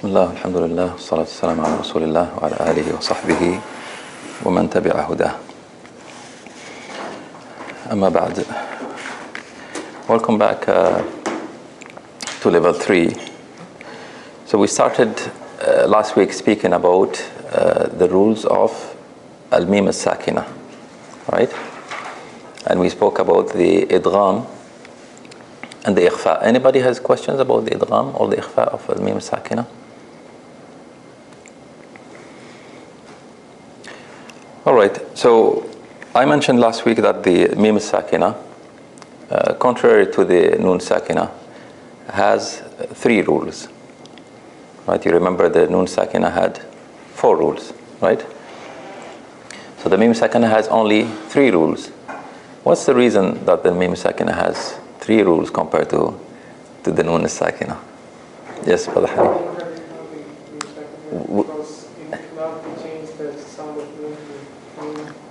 بسم الله الحمد لله والصلاة والسلام على رسول الله وعلى آله وصحبه ومن تبع هداه. أما بعد. Welcome back to level 3. So we started last week speaking about the rules of Al-Mim Al-Sakinah, right? And we spoke about the idgham and the ikhfa. Anybody has questions about the idgham or the ikhfa of Al-Mim Al-Sakinah? All right, so I mentioned last week that the Mim Al-Sakinah, contrary to the Noon Sakinah, has 3 rules. Right? You remember the Noon Sakinah had 4 rules, right? So the Mim Sakinah has only 3 rules. What's the reason that the Mim Sakinah has 3 rules compared to the Noon Sakinah? Yes, Brother Harry.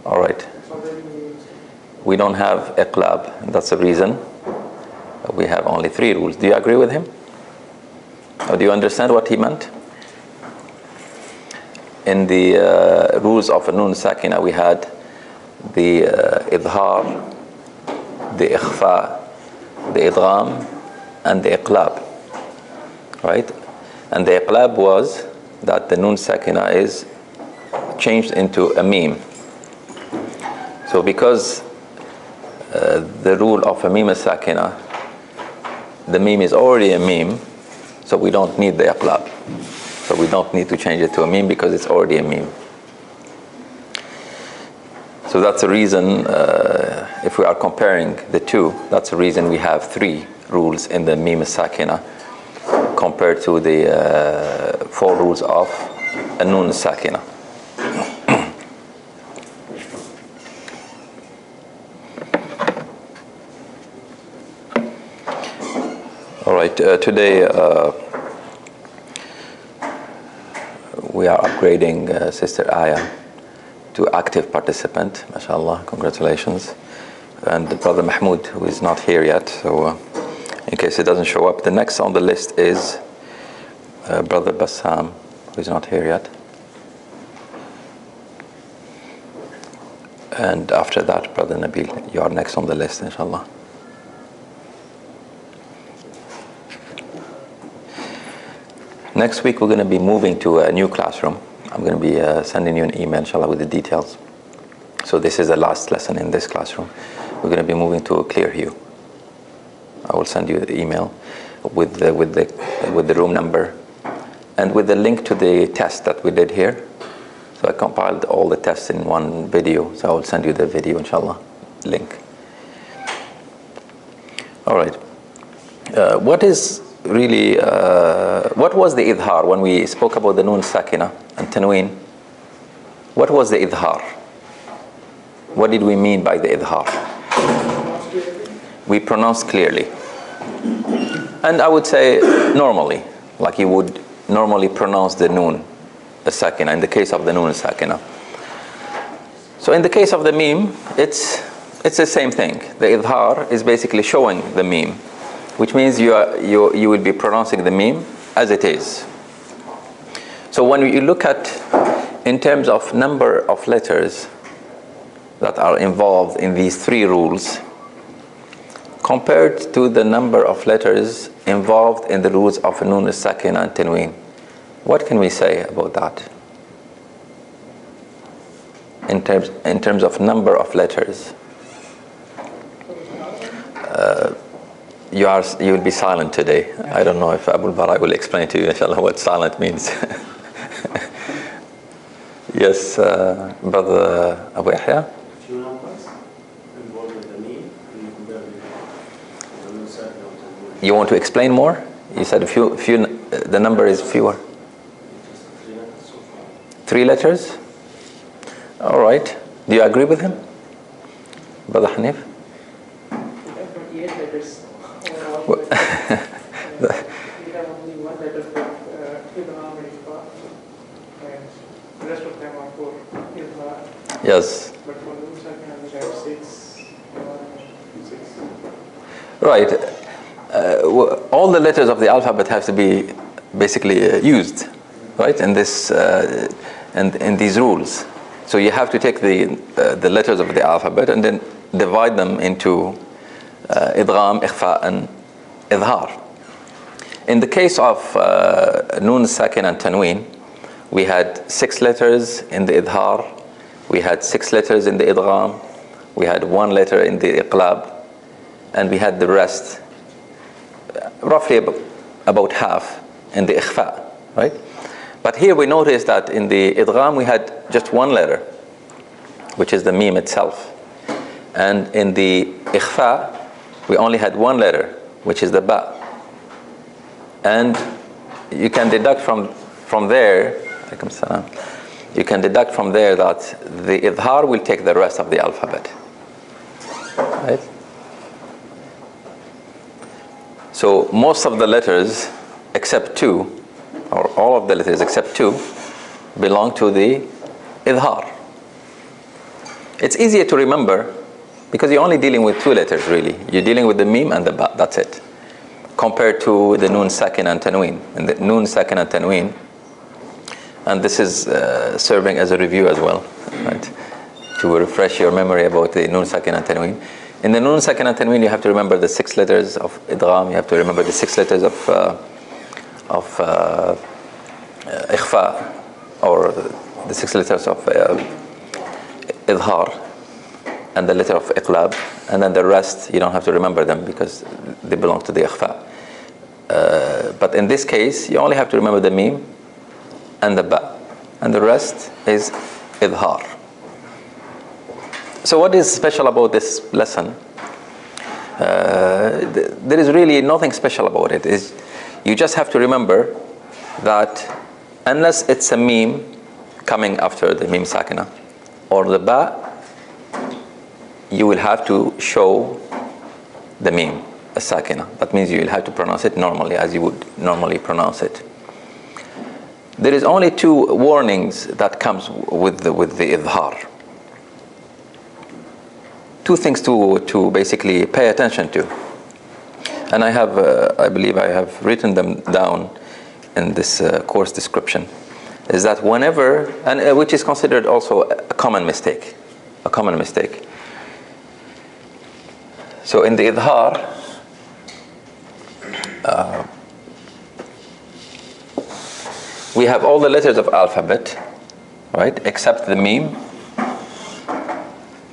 All right. We don't have iqlab. That's the reason. We have only 3 rules. Do you agree with him? Or do you understand what he meant? In the rules of a Noon Sakina, we had the idhar, the ikhfa, the idgham, and the iqlab. Right? And the iqlab was that the Noon Sakina is changed into a meme. So because the rule of a meme sakina, the meme is already a meme, so we don't need the iqlab. So we don't need to change it to a meme because it's already a meme. So that's the reason, if we are comparing the two, that's the reason we have 3 rules in the meme sakina compared to the 4 rules of a noon sakina. All right, today we are upgrading Sister Aya to active participant, mashallah, congratulations. And Brother Mahmoud, who is not here yet, so in case he doesn't show up, the next on the list is Brother Bassam, who is not here yet. And after that, Brother Nabil, you are next on the list, inshallah. Next week, we're going to be moving to a new classroom. I'm going to be sending you an email, inshallah, with the details. So this is the last lesson in this classroom. We're going to be moving to a clear hue. I will send you the email with the room number and with the link to the test that we did here. So I compiled all the tests in one video. So I will send you the video, inshallah, link. All right. What is really, what was the idhar when we spoke about the Noon Sakina and Tanween? What was the idhar? What did we mean by the idhar? We pronounce clearly. And I would say normally, like you would normally pronounce the Noon Sakina in the case of the Noon Sakina. So in the case of the meme, it's the same thing. The idhar is basically showing the meme, which means you will be pronouncing the meme as it is. So when you look at, in terms of number of letters that are involved in these 3 rules, compared to the number of letters involved in the rules of Noon al-Sakina and Tanween, what can we say about that? In terms of number of letters. You will be silent today. I don't know if Abu Barak will explain to you, inshallah, what silent means. Yes, Brother Abu Yahya? Few numbers involved with the meme. You want to explain more? You said the number is fewer. 3 letters? All right. Do you agree with him? Brother Hanif? We have only 1 letter for idgham and ikhfa, and the rest of them are for idgham. Yes. But for Noon Sakina, we have 6. Right. All the letters of the alphabet have to be basically used, right, in this in these rules. So you have to take the letters of the alphabet and then divide them into idgham, ikhfa, and idhar. In the case of nun, sakin, and tanween, we had 6 letters in the idhar, we had 6 letters in the idgham, we had 1 letter in the iqlab, and we had the rest, roughly about half, in the ikhfa, right? But here we notice that in the idgham we had just 1 letter, which is the meme itself. And in the ikhfa, we only had 1 letter, which is the ba. And you can deduct from there, you can deduct from there that the idhar will take the rest of the alphabet, right? So most of the letters except 2, or all of the letters except 2, belong to the idhar. It's easier to remember because you're only dealing with 2 letters really. You're dealing with the meme and the ba, that's it. Compared to the nun, sakin, and tanween. And the nun, sakin, and tanween, and this is serving as a review as well, right? To refresh your memory about the nun, sakin, and tanween. In the nun, sakin, and tanween, you have to remember the 6 letters of idgham. You have to remember the 6 letters of ikhfa, or the 6 letters of idhar, and the letter of iqlab, and then the rest you don't have to remember them because they belong to the ikhfa. But in this case, you only have to remember the meme and the ba, and the rest is idhar. So what is special about this lesson? There is really nothing special about it. You just have to remember that unless it's a meme coming after the meme sakina or the ba, you will have to show the meme, a sakina. That means you will have to pronounce it normally as you would normally pronounce it. There is only 2 warnings that comes with the idhar. 2 things to basically pay attention to. And I have, I believe I have written them down in this course description. Is that whenever, and which is considered also a common mistake. So in the idhar, we have all the letters of alphabet, right, except the meme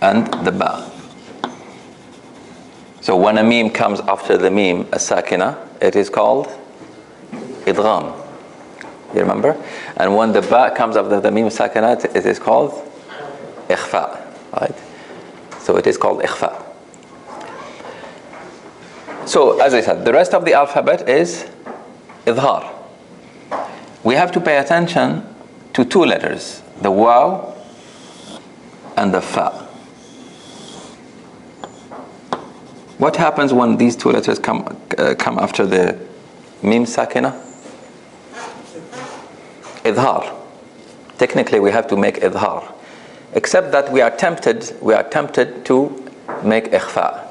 and the ba. So when a meme comes after the meme, a sakina, it is called idgham. You remember? And when the ba comes after the meme sakina, it is called ikhfa, right? So it is called ikhfa. So as I said, the rest of the alphabet is idhar. We have to pay attention to 2 letters, the waw and the fa. What happens when these 2 letters come after the meme sakina? Idhar. Technically we have to make idhar, except that we are tempted to make ikhfa.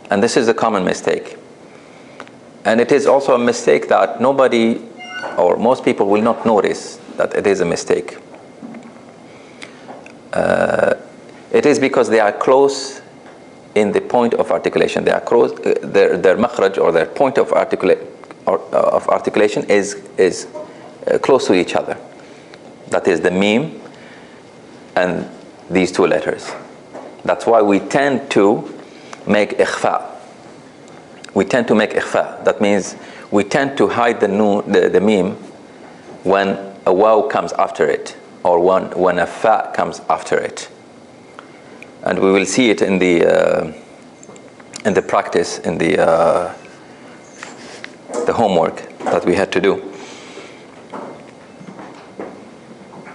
And this is a common mistake. And it is also a mistake that nobody or most people will not notice that it is a mistake. It is because they are close in the point of articulation. They are close, their makhraj or their point of articulation is close to each other. That is the meme and these 2 letters. That's why we tend to make ikhfa. That means we tend to hide the meme when a waw comes after it, or when a fa comes after it. And we will see it in the practice, in the homework that we had to do.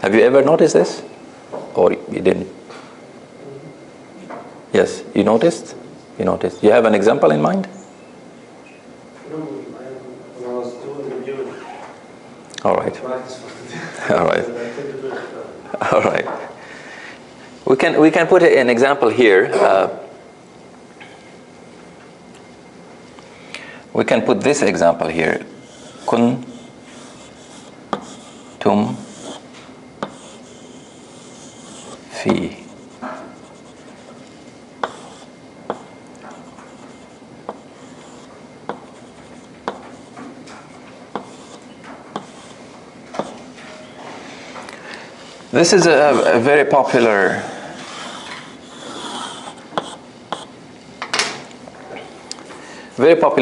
Have you ever noticed this? Or you didn't? Yes, you noticed? You have an example in mind? No, when I was doing the viewing. All right. All right. All right. We can put an example here. We can put this example here. Kun tum fi. This is a very popular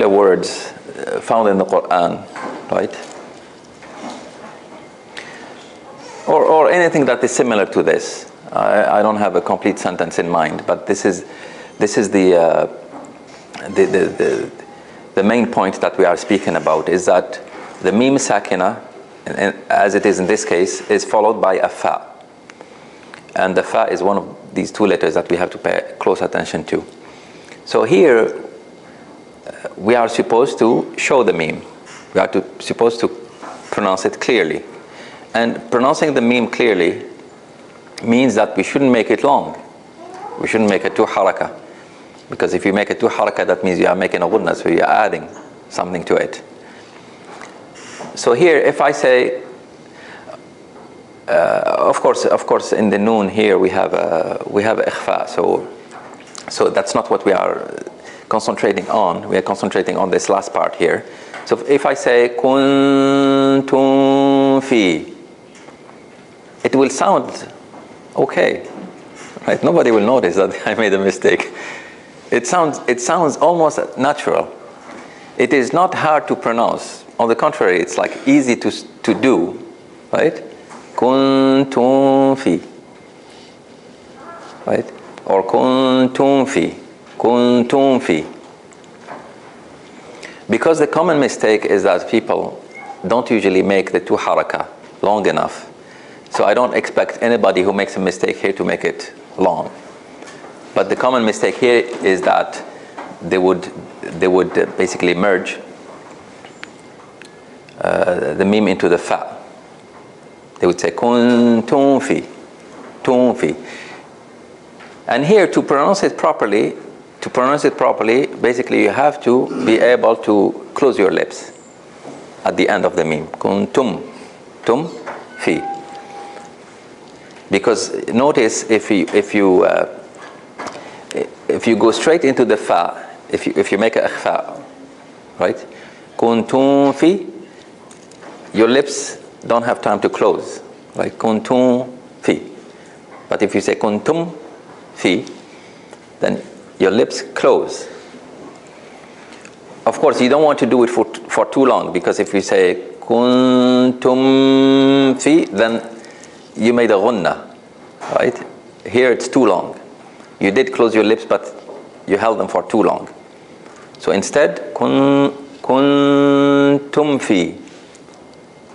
words found in the Quran, right? Or anything that is similar to this. I don't have a complete sentence in mind, but this is the main point that we are speaking about, is that the mim sakina, as it is in this case, is followed by a fa. And the fa is one of these two letters that we have to pay close attention to. So here, we are supposed to show the mim. We are supposed to pronounce it clearly. And pronouncing the mim clearly means that we shouldn't make it long. We shouldn't make it two haraka. Because if you make it two haraka, that means you are making a ghunna, so you are adding something to it. So here, if I say, of course, in the noon here we have ikhfa. So that's not what we are concentrating on. We are concentrating on this last part here. So if I say kuntum fi, it will sound okay, right? Nobody will notice that I made a mistake. It sounds almost natural. It is not hard to pronounce. On the contrary, it's like easy to do, right? Kuntum fi, right? Or kuntum fi, kuntum fi. Because the common mistake is that people don't usually make the two haraka long enough. So I don't expect anybody who makes a mistake here to make it long. But the common mistake here is that they would basically merge the mim into the fa. They would say kuntum fi, tum fi. And here, to pronounce it properly, basically you have to be able to close your lips at the end of the mim. Kuntum, tum fi. Because notice if you go straight into the fa, if you make a ikhfa, right? Kuntum fi, your lips don't have time to close, like kuntum fi. But if you say kuntum fi, then your lips close. Of course, you don't want to do it for too long, because if you say kuntum fi, then you made a ghunna, right? Here it's too long. You did close your lips, but you held them for too long. So instead, kuntum fi,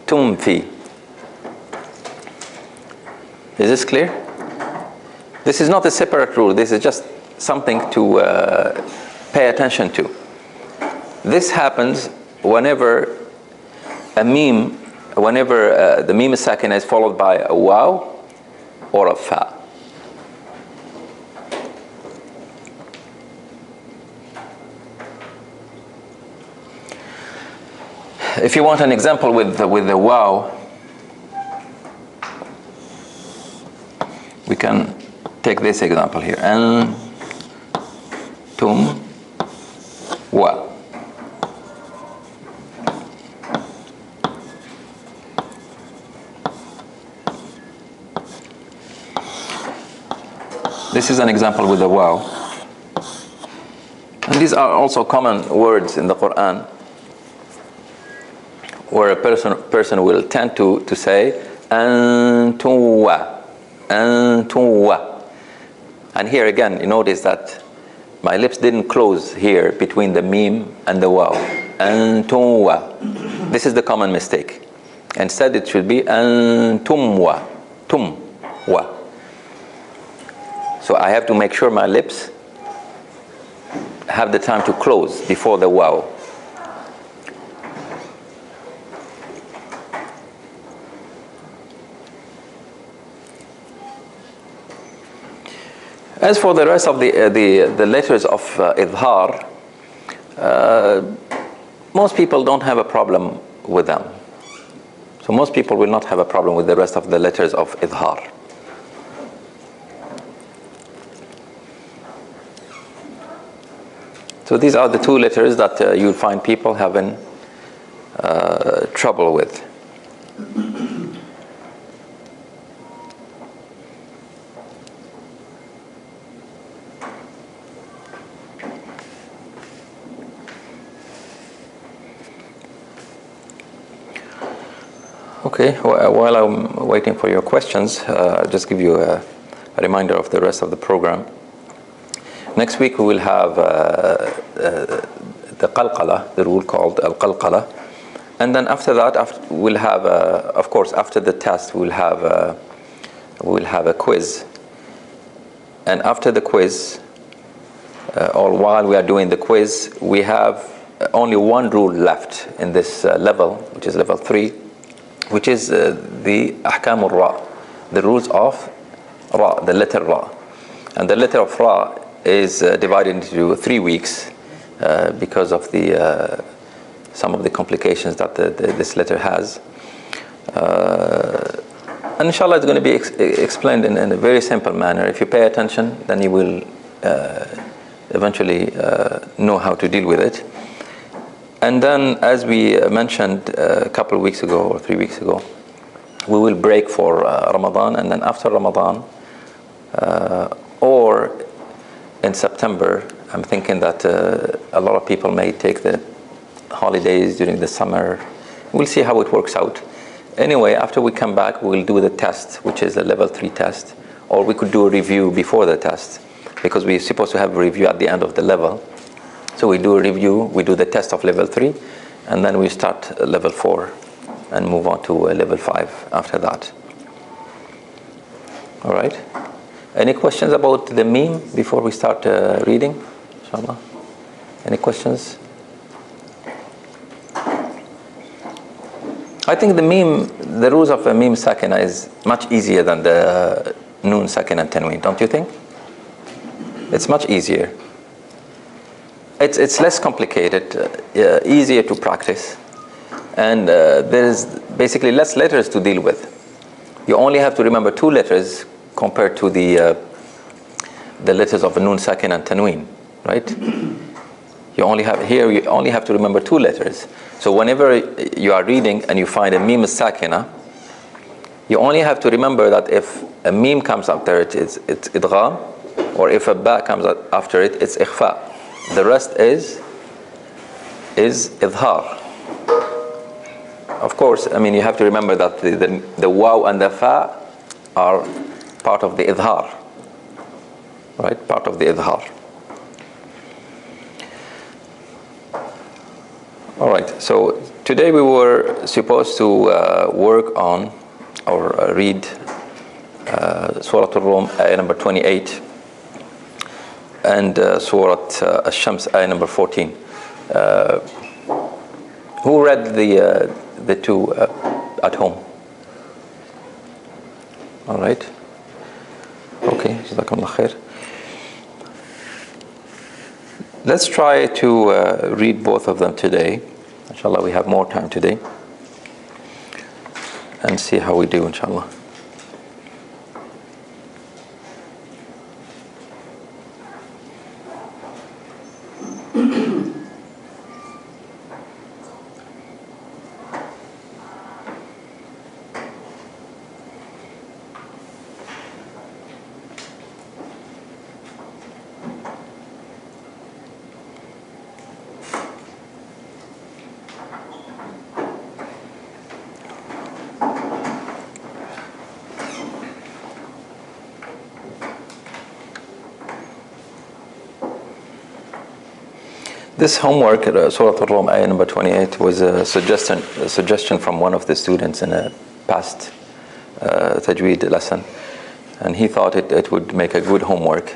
tum fi. Is this clear? This is not a separate rule. This is just something to pay attention to. This happens whenever the mim sakina is followed by a waw or a fa. If you want an example with the waw, we can take this example here. Antum wa. This is an example with the waw. And these are also common words in the Quran, where a person will tend to say antum wa, antum wa. And here again, you notice that my lips didn't close here between the mim and the waw. Antum wa. This is the common mistake. Instead, it should be antum wa, tum wa. So I have to make sure my lips have the time to close before the waw. As for the rest of the letters of idhar, most people don't have a problem with them. So most people will not have a problem with the rest of the letters of idhar. So these are the two letters that you'll find people having trouble with. Okay, while I'm waiting for your questions, I'll just give you a reminder of the rest of the program. Next week we will have the qalqala, the rule called al-qalqala. And then after that, we'll have, of course, after the test, we'll have a quiz. And after the quiz, or while we are doing the quiz, we have only one rule left in this level, which is level 3, which is the ahkam al-ra, the rules of ra, the letter ra. And the letter of ra is divided into 3 weeks because of the some of the complications that this letter has. And inshallah it's going to be explained in a very simple manner. If you pay attention, then you will eventually know how to deal with it. And then, as we mentioned a couple of weeks ago or 3 weeks ago, we will break for Ramadan, and then after Ramadan or in September, I'm thinking that a lot of people may take the holidays during the summer. We'll see how it works out. Anyway, after we come back, we'll do the test, which is a level 3 test, or we could do a review before the test, because we're supposed to have a review at the end of the level. So we do a review, we do the test of level 3, and then we start level 4 and move on to level 5 after that. All right? Any questions about the meme before we start reading? Inshallah. Any questions? I think the meme, the rules of a meme sakinah is much easier than the noon sakinah and tanween, don't you think? It's much easier. It's less complicated, easier to practice, and there's basically less letters to deal with. You only have to remember 2 letters compared to the letters of a noon sakin and tanween, right? You only have to remember 2 letters. So whenever you are reading and you find a meme sakina, you only have to remember that if a meme comes after it, it's idgham, or if a ba comes after it, it's ikhfa. The rest is idhar. Of course, I mean, you have to remember that the waw and the fa are part of the idhar, right? Part of the idhar. All right, so today we were supposed to work on or read Surah Al-Rum, ayah number 28, and Surah Al-Shams, ayah number 14. Who read the 2 at home? All right. Okay, Jazakumullah khair. Let's try to read both of them today. Inshallah, we have more time today. And see how we do, inshallah. This homework, Surah Al-Rum, ayah number 28, was a suggestion from one of the students in a past Tajweed lesson. And he thought it would make a good homework.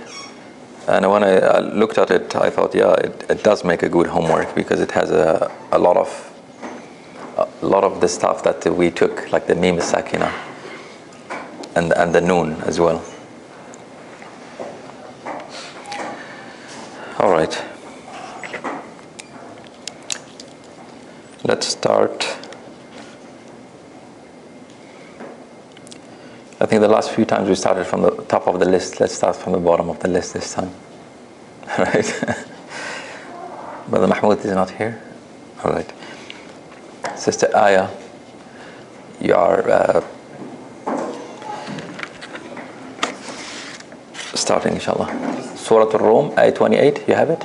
And when I looked at it, I thought, yeah, it does make a good homework, because it has a lot of the stuff that we took, like the mim sakina and the noon as well. All right. Let's start I think the last few times we started from the top of the list. Let's start from the bottom of the list this time. Right? Brother Mahmoud is not here. All right. Sister Aya, you are starting, inshallah. Surah Al-Rum, ayah 28. You have it?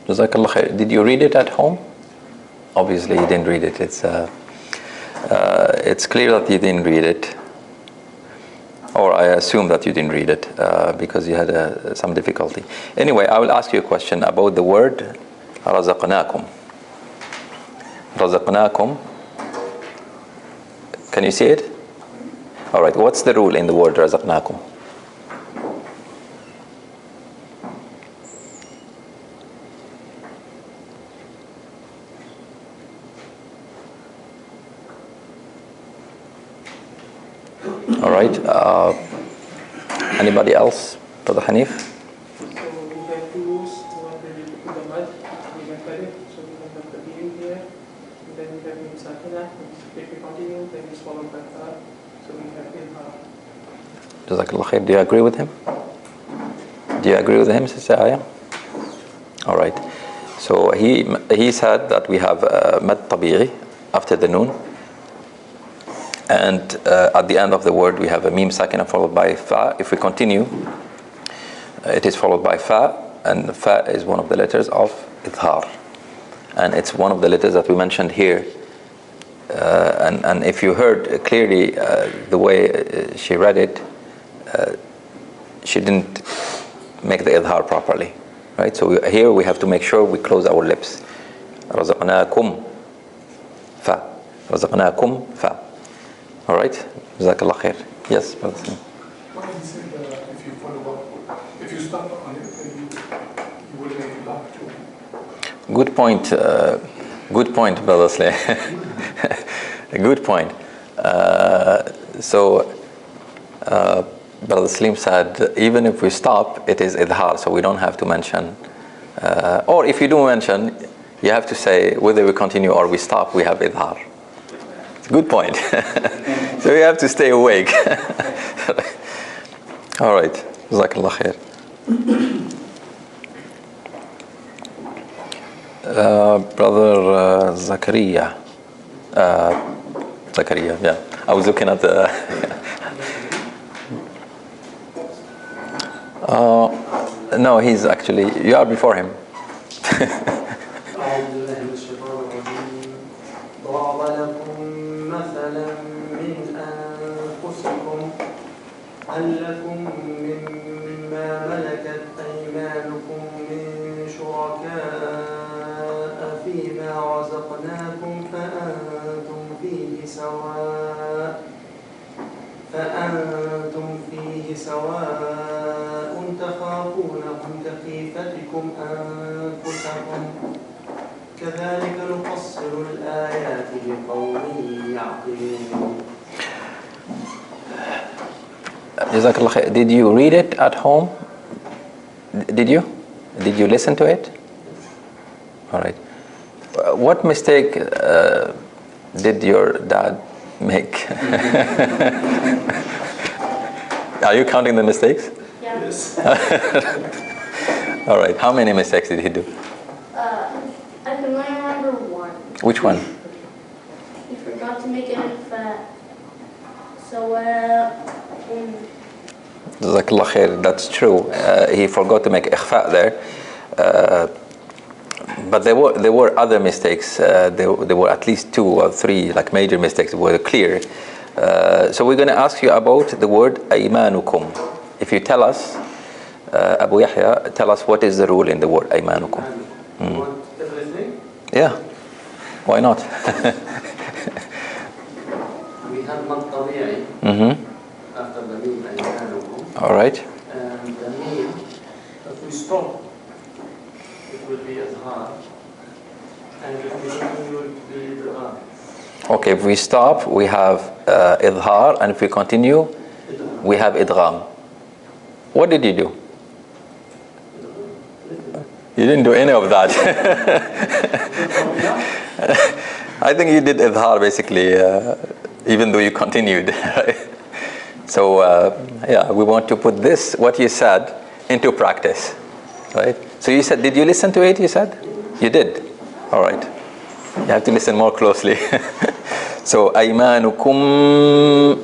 Jazakallah khair. Did you read it at home? Obviously you didn't read it. It's clear that you didn't read it, or I assume that you didn't read it because you had some difficulty. Anyway, I will ask you a question about the word razaqnakum. Razaqnakum. Can you see it? All right. What's the rule in the word razaqnakum? All right. Anybody else? Brother Hanif? So we have two rules. One related to the mud, we have it. So we have the beam here. And then we have the Sakina. If we continue, then it's followed by Tahar. So we have Ilhar. Jazakallah khair. Do you agree with him? Do you agree with him, Sister Aya? All right. So he said that we have mad tabi'i after the noon. And at the end of the word, we have a mim sakina followed by fa. If we continue, it is followed by fa, and fa is one of the letters of idhar. And it's one of the letters that we mentioned here. And if you heard clearly the way she read it, she didn't make the idhar properly. Right? So here we have to make sure we close our lips. Razaqnakum fa. Razaqnakum fa. All right? Jazakallah khair. Yes, brother. What he said, if you follow up, if you stop on it, then you will make it back too. Good point. Good point, brother Slay. Good point. Brother Slim said, even if we stop, it is idhar, so we don't have to mention. Or if you do mention, you have to say whether we continue or we stop, we have idhar. Good point. So you have to stay awake. All right. Jazakallah khair. Brother Zakaria. Zakaria, yeah. I was looking at the... no, he's actually... You are before him. هل لكم مما ملكت أيمانكم من شركاء فيما رزقناكم فأنتم فيه سواء تخافونهم كخيفتكم أنفسكم كذلك نفصل الآيات لقوم يعقلون. Jazakallah khair. Did you read it at home? Did you? Did you listen to it? All right. What mistake did your dad make? Are you counting the mistakes? Yes. All right. How many mistakes did he do? I can only remember one. Which one? He forgot to make it in fat. So, Jazakallah khair. That's true. He forgot to make ikhfa there. But there were other mistakes. There were at least 2 or 3 like major mistakes that were clear. So we're going to ask you about the word aymanukum. If you tell us, Abu Yahya, tell us what is the rule in the word aymanukum. You want everything? Yeah. Why not? We have mad طبيعي after the meme أيمانكم. All right. And the meme, if we stop, it will be azhar. And if we continue, it will be idgham. Okay, if we stop, we have idhar, and if we continue, we have idgham. What did you do? You didn't do any of that. I think you did idhar basically, even though you continued. So, yeah, we want to put this, what you said, into practice. Right? So you said, did you listen to it, you said? You did? All right. You have to listen more closely. So, aymanukum,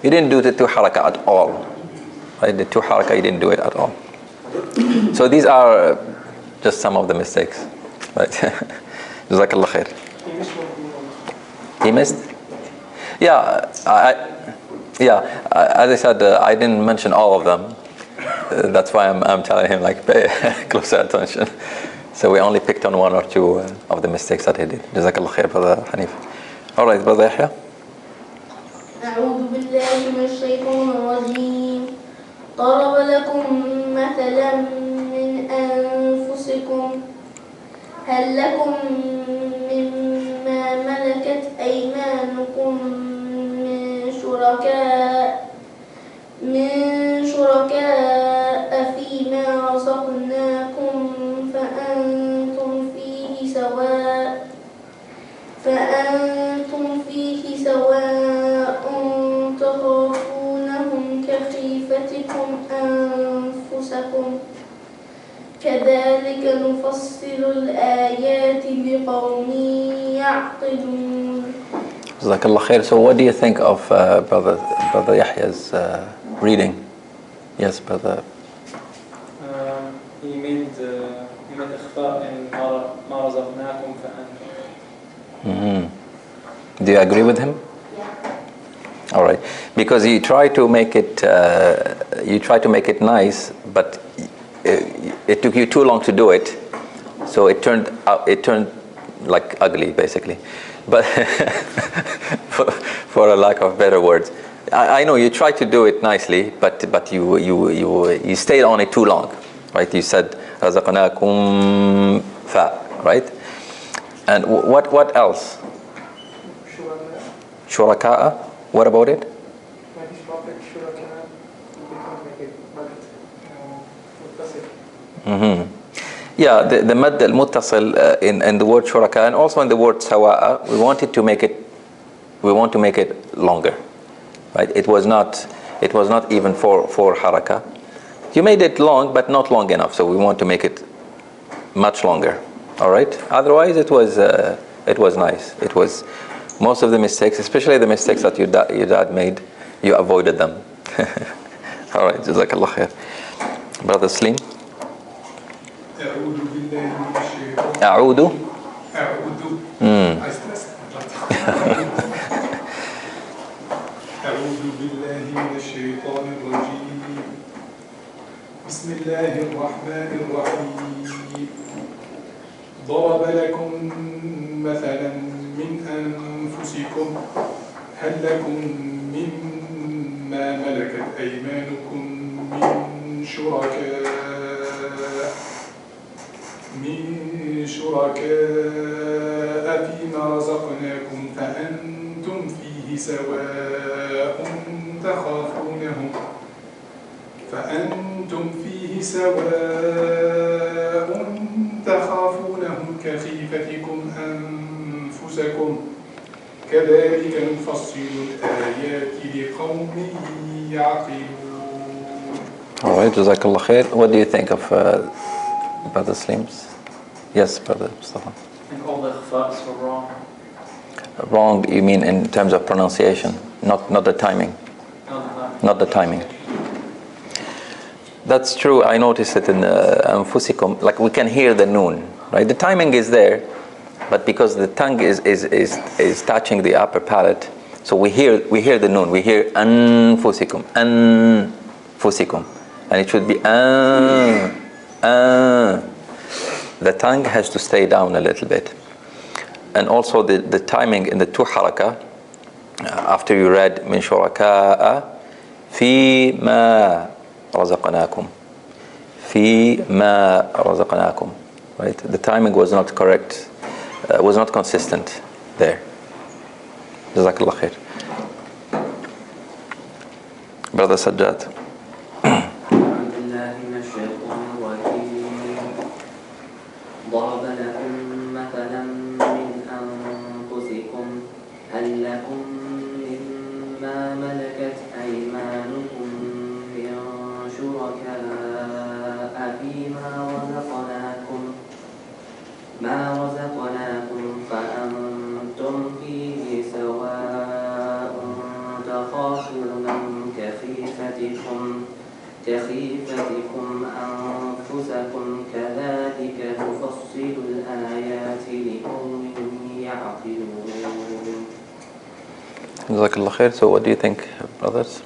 you didn't do the 2 haraka at all. Right? The 2 haraka, you didn't do it at all. So these are just some of the mistakes. Right? Jazakallah khair. He missed? Yeah, as I said, I didn't mention all of them. That's why I'm telling him, like, pay closer attention. So we only picked on 1 or 2 of the mistakes that he did. Jazakallah khair, Brother Hanif. All right, Brother Yahya. أعوذ بالله من الشيطان الرجيم. ضرب لكم مثلا من أنفسكم هل لكم مما ملكت أيمانكم من شركاء فيما رزقناكم فأنتم فيه سواء تخافونهم كخيفتكم أنفسكم كذلك نفصل الآيات لقوم يعقلون. Jazakallah khair. So what do you think of Brother Yahya's reading? Yes, Brother. He made إخفاء in ما رزقناكم فأنتم. Do you agree with him? Yeah. All right, because you try to make it nice, but it took you too long to do it, so it turned like ugly, basically. But for a lack of better words, I know you tried to do it nicely, but you stayed on it too long, right? You said razaqnakum fa, right? And what else? Shuraka'a. What about it? Yeah, the mad al-muttasil in the word shuraka and also in the word sawa'a, we want to make it longer, right? It was not even for haraka. You made it long, but not long enough, so we want to make it much longer. All right. Otherwise, it was nice. It was most of the mistakes, especially the mistakes that your dad made, you avoided them. All right. Jazakallah khair. Brother Slim. أعوذ بالله من الشيطان الرجيم بسم الله الرحمن الرحيم ضرب لكم مثلا من أنفسكم هل لكم مما ملكت أيمانكم من من شركاء فيما رزقناكم فأنتم فيه سواء تخافونهم كخيفتكم أنفسكم كذلك نفصل الآيات لقوم يعقلون. All right, Jazakallah khair. What do you think of Brother Slims? Yes, Brother Mustafa. I think all the ikhfas were wrong. Wrong, you mean in terms of pronunciation, not the timing? Not the timing. That's true. I noticed it in Anfusikum. Like we can hear the noon, right? The timing is there, but because the tongue is touching the upper palate, so we hear the noon. We hear Anfusikum, Anfusikum, and it should be The tongue has to stay down a little bit. And also the timing in the two haraka, after you read min shuraka'a fi ma razaqnakum, fi ma razaqnakum, right? The timing was not correct, was not consistent there. Jazakallah khair. Brother Sajjad. ضرب لكم مثلا من أنفسكم هل لكم مما ملكت أيمانكم من شركاء فيما رزقناكم فأنتم فيه سواء تخافونهم كخيفتكم أنفسكم كذلك نفصل الآيات لقوم يعقلون. Jazakallah khair. So what do you think, brothers?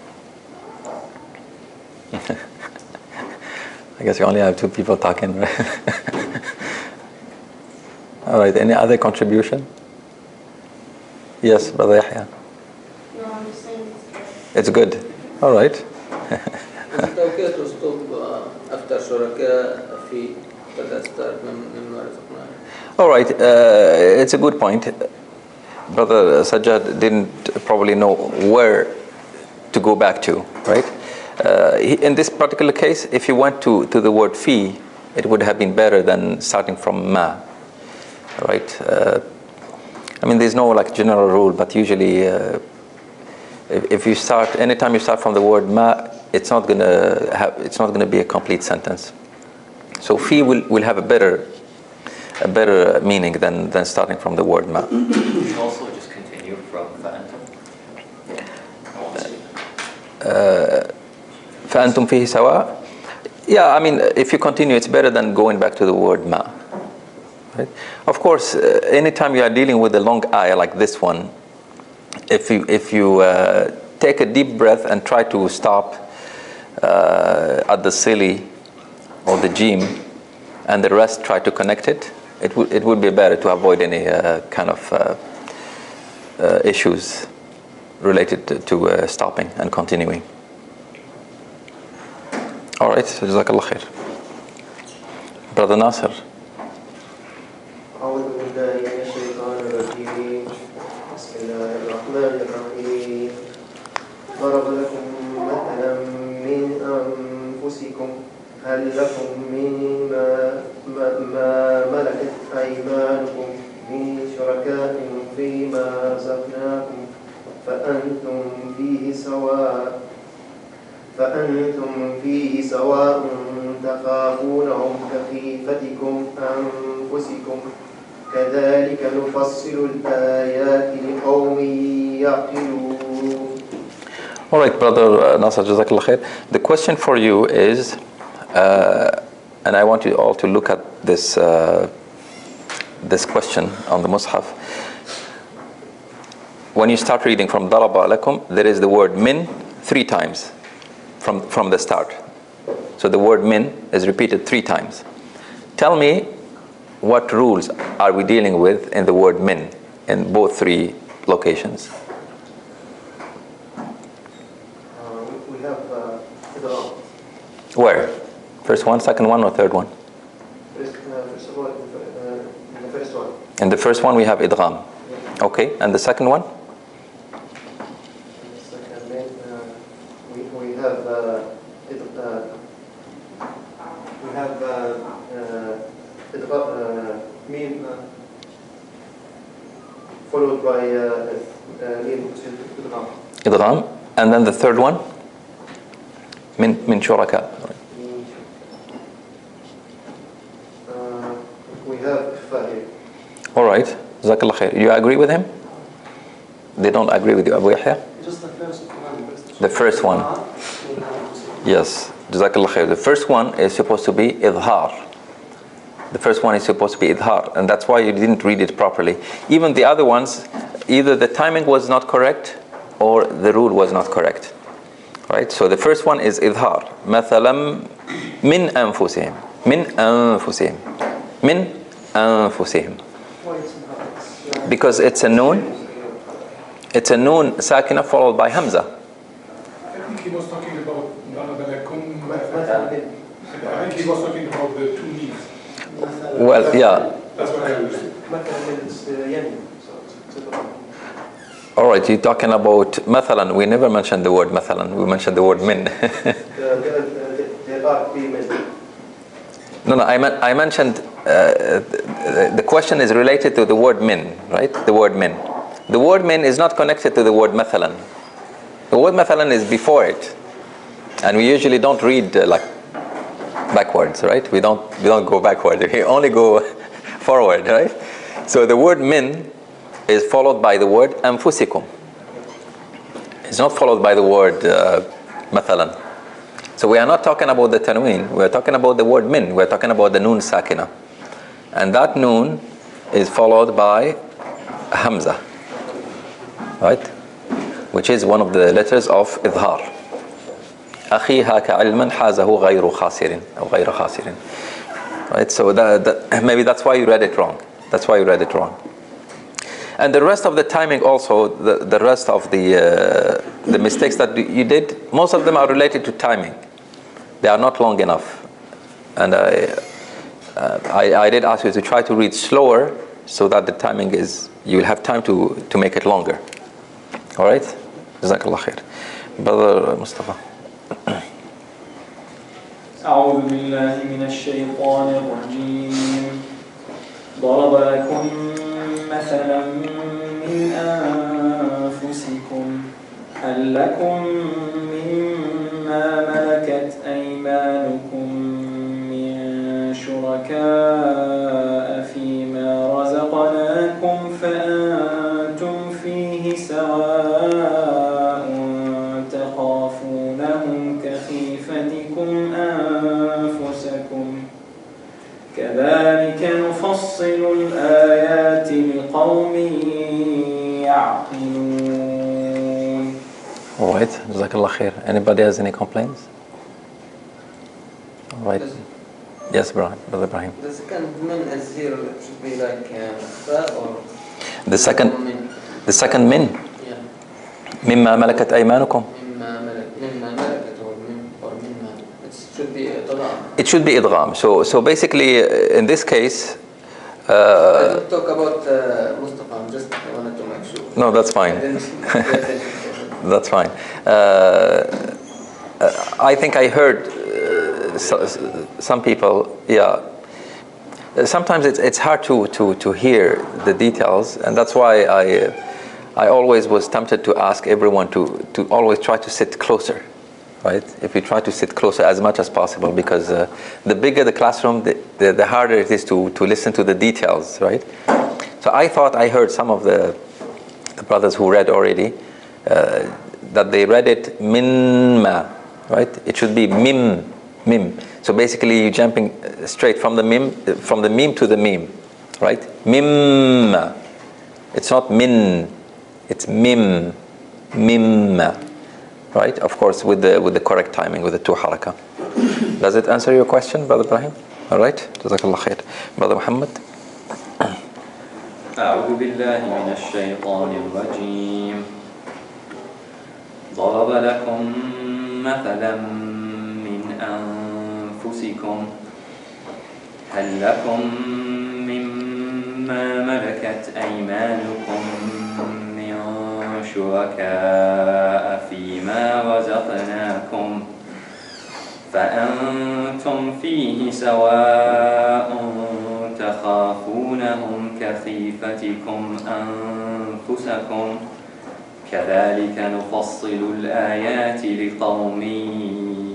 I guess you only have two people talking, right? All right, any other contribution? Yes, Brother Yahya. No, I'm just saying It's good. All right. التوقيت أسلوب أفتر شركاء في تدستار مما رزقناهم. All right, it's a good point. Brother Sajjad didn't probably know where to go back to, right? In this particular case, if you went to the word fi, it would have been better than starting from ma, right? I mean, there's no like general rule, but usually if you start, anytime you start from the word ma, it's not gonna be a complete sentence. So fi will have a better meaning than starting from the word ma. Also just continue from fa'antum. فأنتم فيه سواء. Yeah, I mean, if you continue, it's better than going back to the word ma. Right? Of course, anytime you are dealing with a long ayah like this one, if you take a deep breath and try to stop at the sili or the jim, and the rest try to connect it, it would be better to avoid any kind of issues related to stopping and continuing. All right, Jazakallah khair. Brother Nasir. أعوذ بالله من الشيطان الرجيم بسم الله الرحمن الرحيم ضرب لكم مثلا من أنفسكم هل لكم مما ملكت أيمانكم من شركاء فيما رزقناكم فأنتم فيه سواء تخافونهم كخيفتكم أنفسكم كذلك نفصل الآيات لقوم يعقلون. All right, Brother Nasser, Jazakallah khair. The question for you is, and I want you all to look at this question on the Mus'haf. When you start reading from Daraba lakum, there is the word min 3 times from the start. So the word min is repeated 3 times. Tell me, what rules are we dealing with in the word min in both 3 locations? We have idgham. Where? First one, second one, or third one? First of all, In the first one we have idgham. Okay, and the second one? We have mean followed by mean idgham. Idgham. And then the third one? Min shuraka. We have ikhfa. All right. Jazakallah khair. You agree with him? They don't agree with you, Abu Yahya? Just the first one. The first one. Yes. Jazakallah khair. The first one is supposed to be idhar. The first one is supposed to be idhar. And that's why you didn't read it properly. Even the other ones, either the timing was not correct or the rule was not correct. Right? So the first one is idhar. مثلا min أنفسهم. Min أنفسهم. Min أنفسهم. Because it's a noon. It's a noon sakina followed by hamza. I think he was talking about I think he was talking about the two means. Well, yeah. That's what I understood. All right, you're talking about mathalan. We never mentioned the word mathalan. We mentioned the word min. No, I mentioned the question is related to the word min, right? The word min. The word min is not connected to the word mathalan. The word mathalan is before it, and we usually don't read like backwards, right? We don't go backward. We only go forward, right? So the word min is followed by the word anfusikum. It's not followed by the word mathalan. So we are not talking about the tanween. We are talking about the word min. We are talking about the noon sakina, and that noon is followed by hamza, right? Which is one of the letters of idhar. أخي هاك علما حازه غير خاسر أو غير خاسر. Right? So maybe that's why you read it wrong. That's why you read it wrong. And the rest of the timing also, the rest of the mistakes that you did, most of them are related to timing. They are not long enough. And I did ask you to try to read slower so that the timing is, you will have time to make it longer. All right? Jazakallah khair. Brother Mustafa. أعوذ بالله من الشيطان الرجيم ضرب لكم مثلا من أنفسكم هل لكم مما ملكت أيمانكم من شركاء فيما رزقناكم فأنتم فيه سواء تخافونهم كخيفتكم أنفسكم كذلك نفصل الآيات لقوم يعقلون. All right, Jazakallah khair. Anybody has any complaints? All right. Yes, Brother Ibrahim. The second min is here should be like fa or The second min. yeah. مما ملكت أيمانكم. مما ملكت or مما it should be idgham. It should be idgham. So basically, in this case, I don't talk about Mustafa. I just wanted to make sure. No, that's fine. I didn't pay attention. That's fine. I think I heard some people, yeah. Sometimes it's hard to hear the details, and that's why I always was tempted to ask everyone to always try to sit closer, right? If you try to sit closer as much as possible, because the bigger the classroom, the harder it is to listen to the details, right? So I thought I heard some of the brothers who read already that they read it minma, right? It should be mim. So basically you're jumping straight from the mim to the mim, right? Mimma. It's not min, it's mim, right? Of course with the correct timing, with the two haraka. Does it answer your question, Brother Ibrahim? All right, Jazakallah khair. Brother Muhammad. أعوذ بالله من الشيطان الرجيم ضرب لكم مثلا من أنفسكم هل لكم مما مما ملكت أيمانكم من شركاء فيما رزقناكم فأنتم فيه سواء تخافونهم كخيفتكم أنفسكم كذلك نفصل الآيات لقوم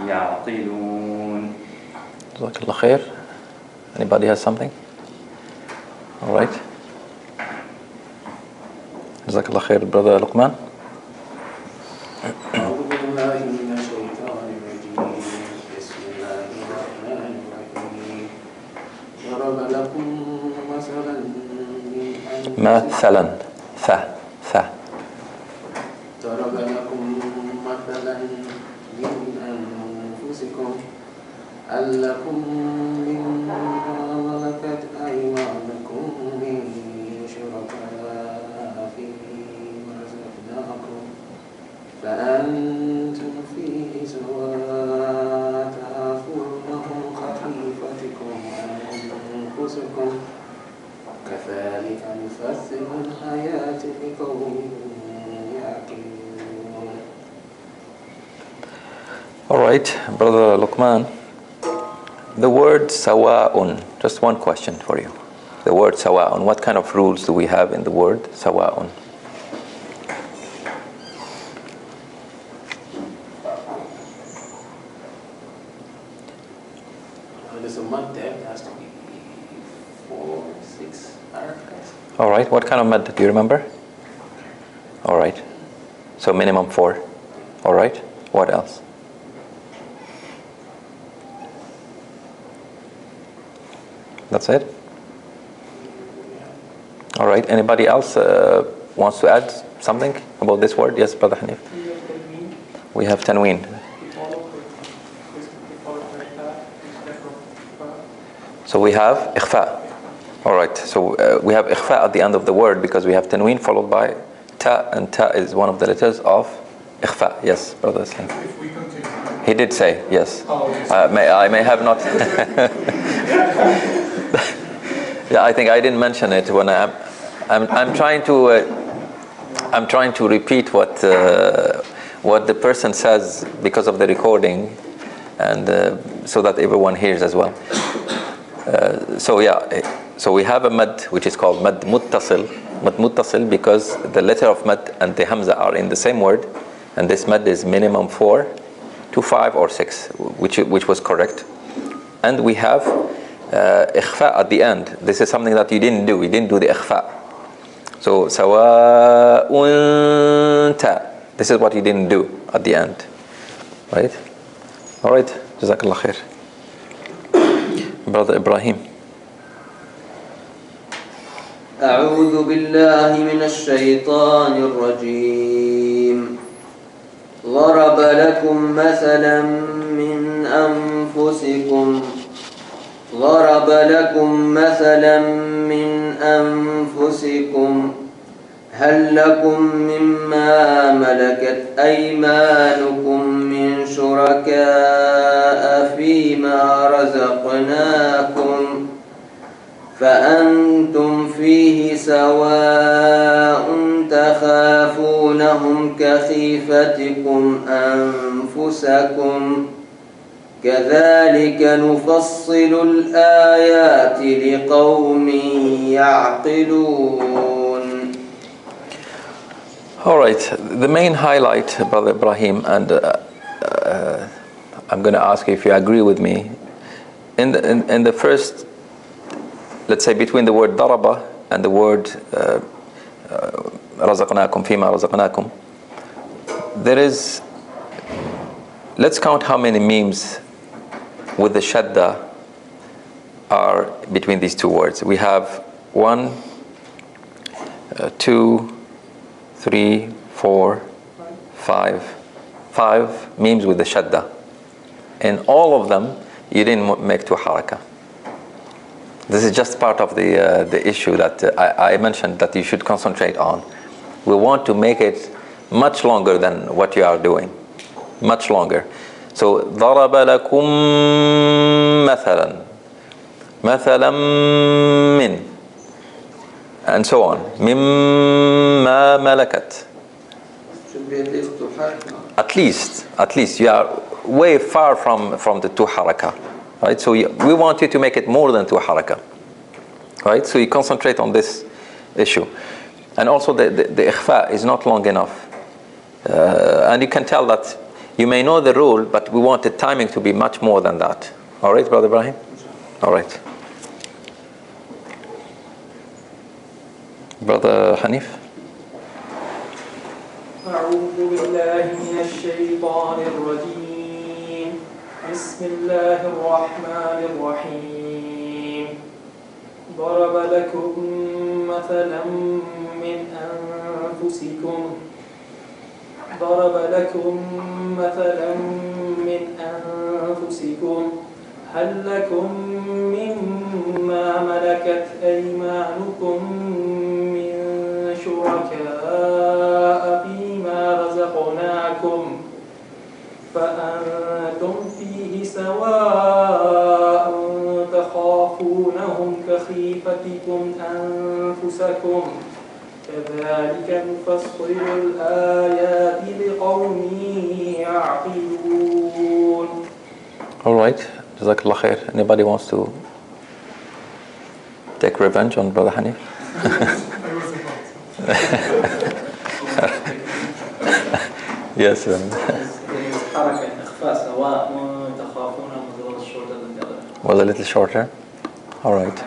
يعقلون. جزاك الله خير. Anybody has something? All right. جزاك الله خير brother لقمان. أعوذ بالله من الشيطان الرجيم. بسم الله الرحمن الرحيم. ضرب لكم مثلا مثلا ضرب لكم مثلا من أنفسكم هل لكم مما ملكت أيمانكم من شركاء فيما رزقناكم فأنتم فيه سواء تخافونهم كخيفتكم أنفسكم كذلك نفصل الآيات لقوم يعقلون. All right, brother Luqman. The word sawa'un, just one question for you. The word sawa'un, what kind of rules do we have in the word sawa'un? There's a mud there, it has to be 4, 6 articles. All right, what kind of mad do you remember? All right, so minimum 4. All right, what else? That's it? All right, anybody else wants to add something about this word? Yes, brother Hanif. We have tanween. So we have ikhfa. All right, so we have ikhfa at the end of the word because we have tanween followed by ta, and ta is one of the letters of ikhfa. Yes, brother Islam. If we continue. He did say yes. Oh, yes. I may have not. Yeah, I think I didn't mention it when I'm trying to repeat what the person says because of the recording, and so that everyone hears as well. So we have a mad which is called mad muttasil because the letter of mad and the hamza are in the same word, and this mad is minimum 4 to 5 or 6, which was correct. And we have ikhfa at the end. This is something that you didn't do. You didn't do the ikhfa. So sawa'un ta. This is what you didn't do at the end. Right? All right. Jazakallah khair. Brother Ibrahim. أعوذ بالله من الشيطان الرجيم. ضرب لكم مثلا من أنفسكم ضرب لكم مثلا من أنفسكم هل لكم مما ملكت أيمانكم من شركاء فيما رزقناكم فأنتم فيه سواء تخافونهم كخيفتكم أنفسكم كذلك نفصل الآيات لقوم يعقلون. All right, the main highlight, Brother Ibrahim, and I'm going to ask you if you agree with me. In the first, let's say between the word daraba and the word razaqnakum, fima razaqnakum, there is, let's count how many memes with the shadda are between these two words. We have 1, 2, 3, 4, 5 memes with the shadda. In all of them, you didn't make 2 haraka. This is just part of the issue that I mentioned that you should concentrate on. We want to make it much longer than what you are doing. Much longer. So ضرب لكم مثلا من and so on. مما ملكت. Should be at least 2 haraka. At least you are way far from the 2 haraka, right? So we want you to make it more than 2 haraka, right? So you concentrate on this issue, and also the ikhfa is not long enough, and you can tell that you may know the rule, but we want the timing to be much more than that. All right, Brother Ibrahim? All right. Brother Hanif? أعوذ بالله من الشيطان الرجيم بسم الله الرحمن الرحيم ضرب لكم مثلا من أنفسكم هل لكم مما ملكت أيمانكم من شركاء فيما رزقناكم فأنتم فيه سواء تخافونهم كخيفتكم أنفسكم كذلك نفصل الآيات لقوم يعقلون. All right. Jazakallah khair. Anybody wants to take revenge on Brother Hanif? Yes. Was a little shorter. All right.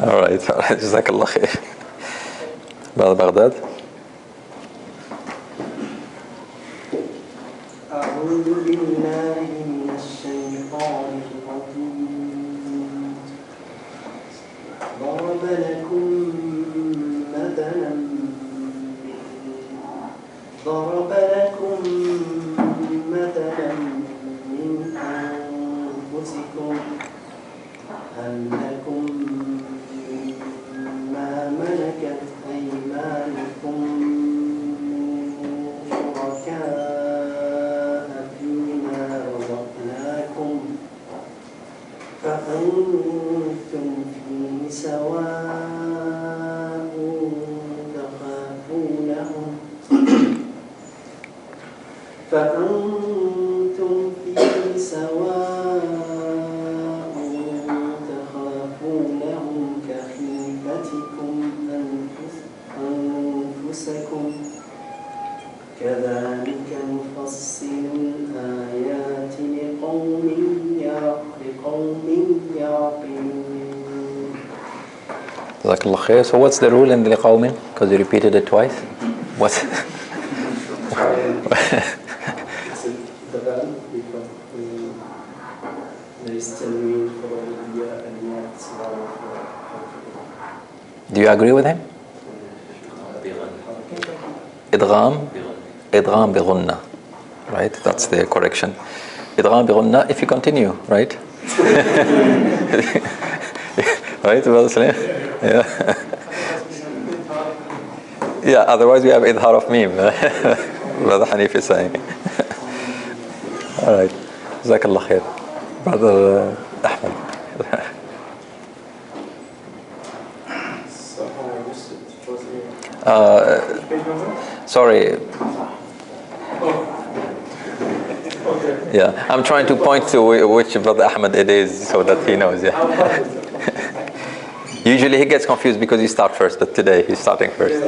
All right. Jazakallah khair. Brother Baghdad. أعوذ بالله من الشيطان الرجيم ضرب لكم مثلا من أنفسكم هل لكم مما ملكت أيمانكم من شركاء فأنتم فيه سواء تخافونهم كخيفتكم أنفسكم كذلك نفصل الآيات لقوم يعقلون. Jazakallah khair. So what's the rule in the qawmin? Because you repeated it twice. What? Do you agree with him? Idgham bi-ghunna. Right? That's the correction. Idgham bi-ghunna if you continue, right? Right, Brother Salim? Yeah. Yeah, otherwise we have idhar of meme. Brother Hanif is saying. All right. Jazakallah khair. Brother Ahmed. Sorry. Yeah, I'm trying to point to which Brother Ahmed it is so that he knows. Yeah. Usually he gets confused because you start first, but today he's starting first.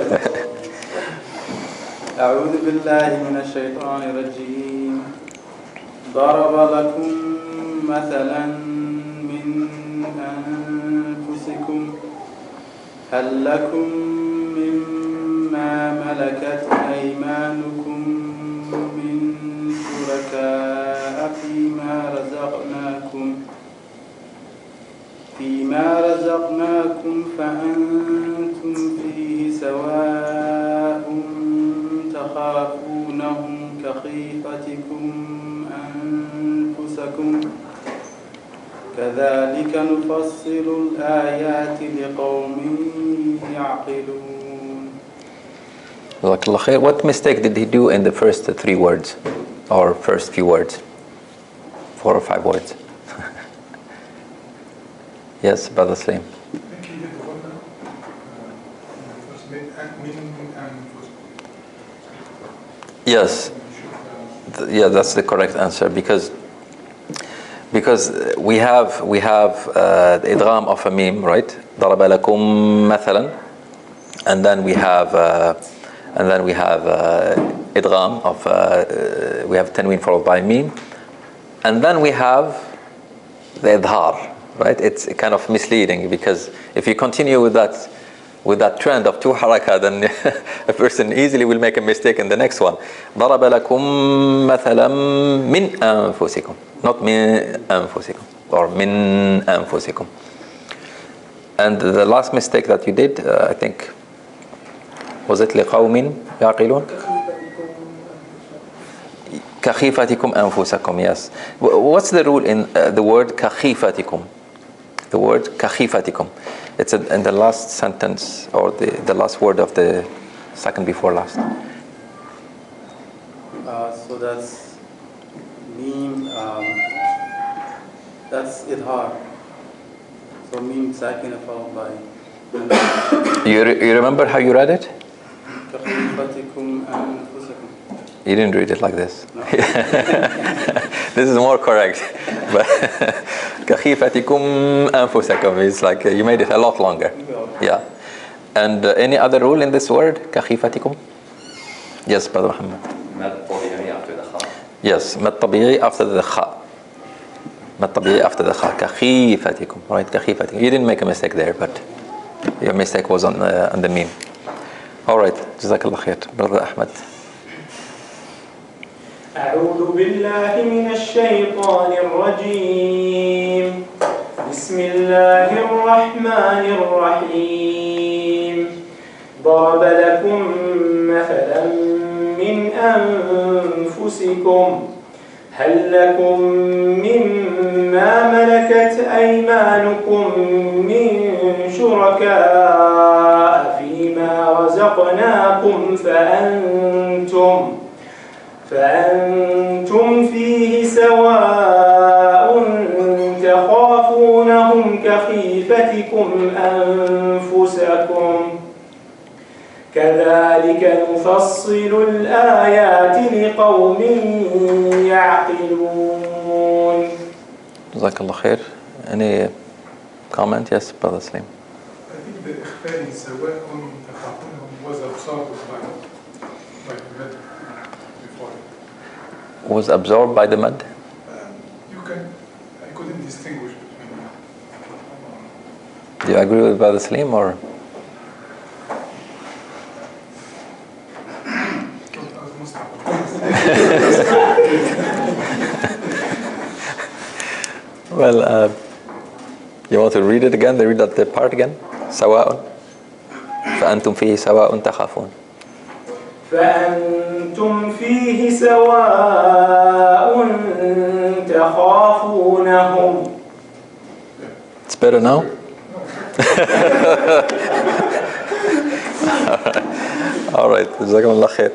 أعوذ بالله من الشيطان الرجيم ضرب لكم مثلا من أنفسكم هل لكم مما ملكت أيمانكم من شركاء فيما رزقناكم فأنتم فيه سواء تخافونهم كخيفتكم أنفسكم كذلك نفصل الآيات لقوم يعقلون. What mistake did he do in the first 3 words or first few words? 4 or 5 words. Yes, Brother Slim. Yes, yeah, that's the correct answer because we have the idgham of a meme, right? ضرب لكم مثلا, and then we have idgham of we have tanween followed by meme, and then we have the idhar, right? It's kind of misleading because if you continue with that trend of two haraka, then a person easily will make a mistake in the next one. ضرب لكم مثلا من أنفسكم, not من أنفسكم or من أنفسكم. And the last mistake that you did, I think, was it لقوم يعقلون? كخيفتكم أنفسكم. Yes. What's the rule in the word كخيفتكم? The word كخيفتكم. It's in the last sentence or the last word of the second before last. So that's meme. That's idhar. So meme sakinah followed by. You remember how you read it? كخيفتكم أنفسكم. You didn't read it like this. No. This is more correct. But كخيفتكم أنفسكم is like you made it a lot longer. Yeah. And any other rule in this word كخيفتكم? Yes, Brother Muhammad. مد طبيعي after the خاء. Yes, مد طبيعي after the خاء. مد طبيعي after the خاء. كخيفتكم. Right, كخيفتكم. You didn't make a mistake there, but your mistake was on the meme. All right. جزاك الله خير. Brother Ahmed. أعوذ بالله من الشيطان الرجيم. بسم الله الرحمن الرحيم. ضرب لكم مثلا من أنفسكم هل لكم مما ملكت أيمانكم من شركاء فيما رزقناكم فأنتم فيه سواء تخافونهم كخيفتكم أنفسكم كذلك نفصل الآيات لقوم يعقلون. جزاك الله خير. Any comment? Yes, Brother Slim. I think the إخفاء سواء تخافونهم was absorbed by the mud before. Was absorbed by the mud? I couldn't distinguish between them. Do you agree with Brother Slim or? Well, you want to read it again? Read that part again. سواء فأنتم فيه سواء تخافون. فأنتم فيه سواء تخافونهم. It's better now? All right. جزاكم الله خير.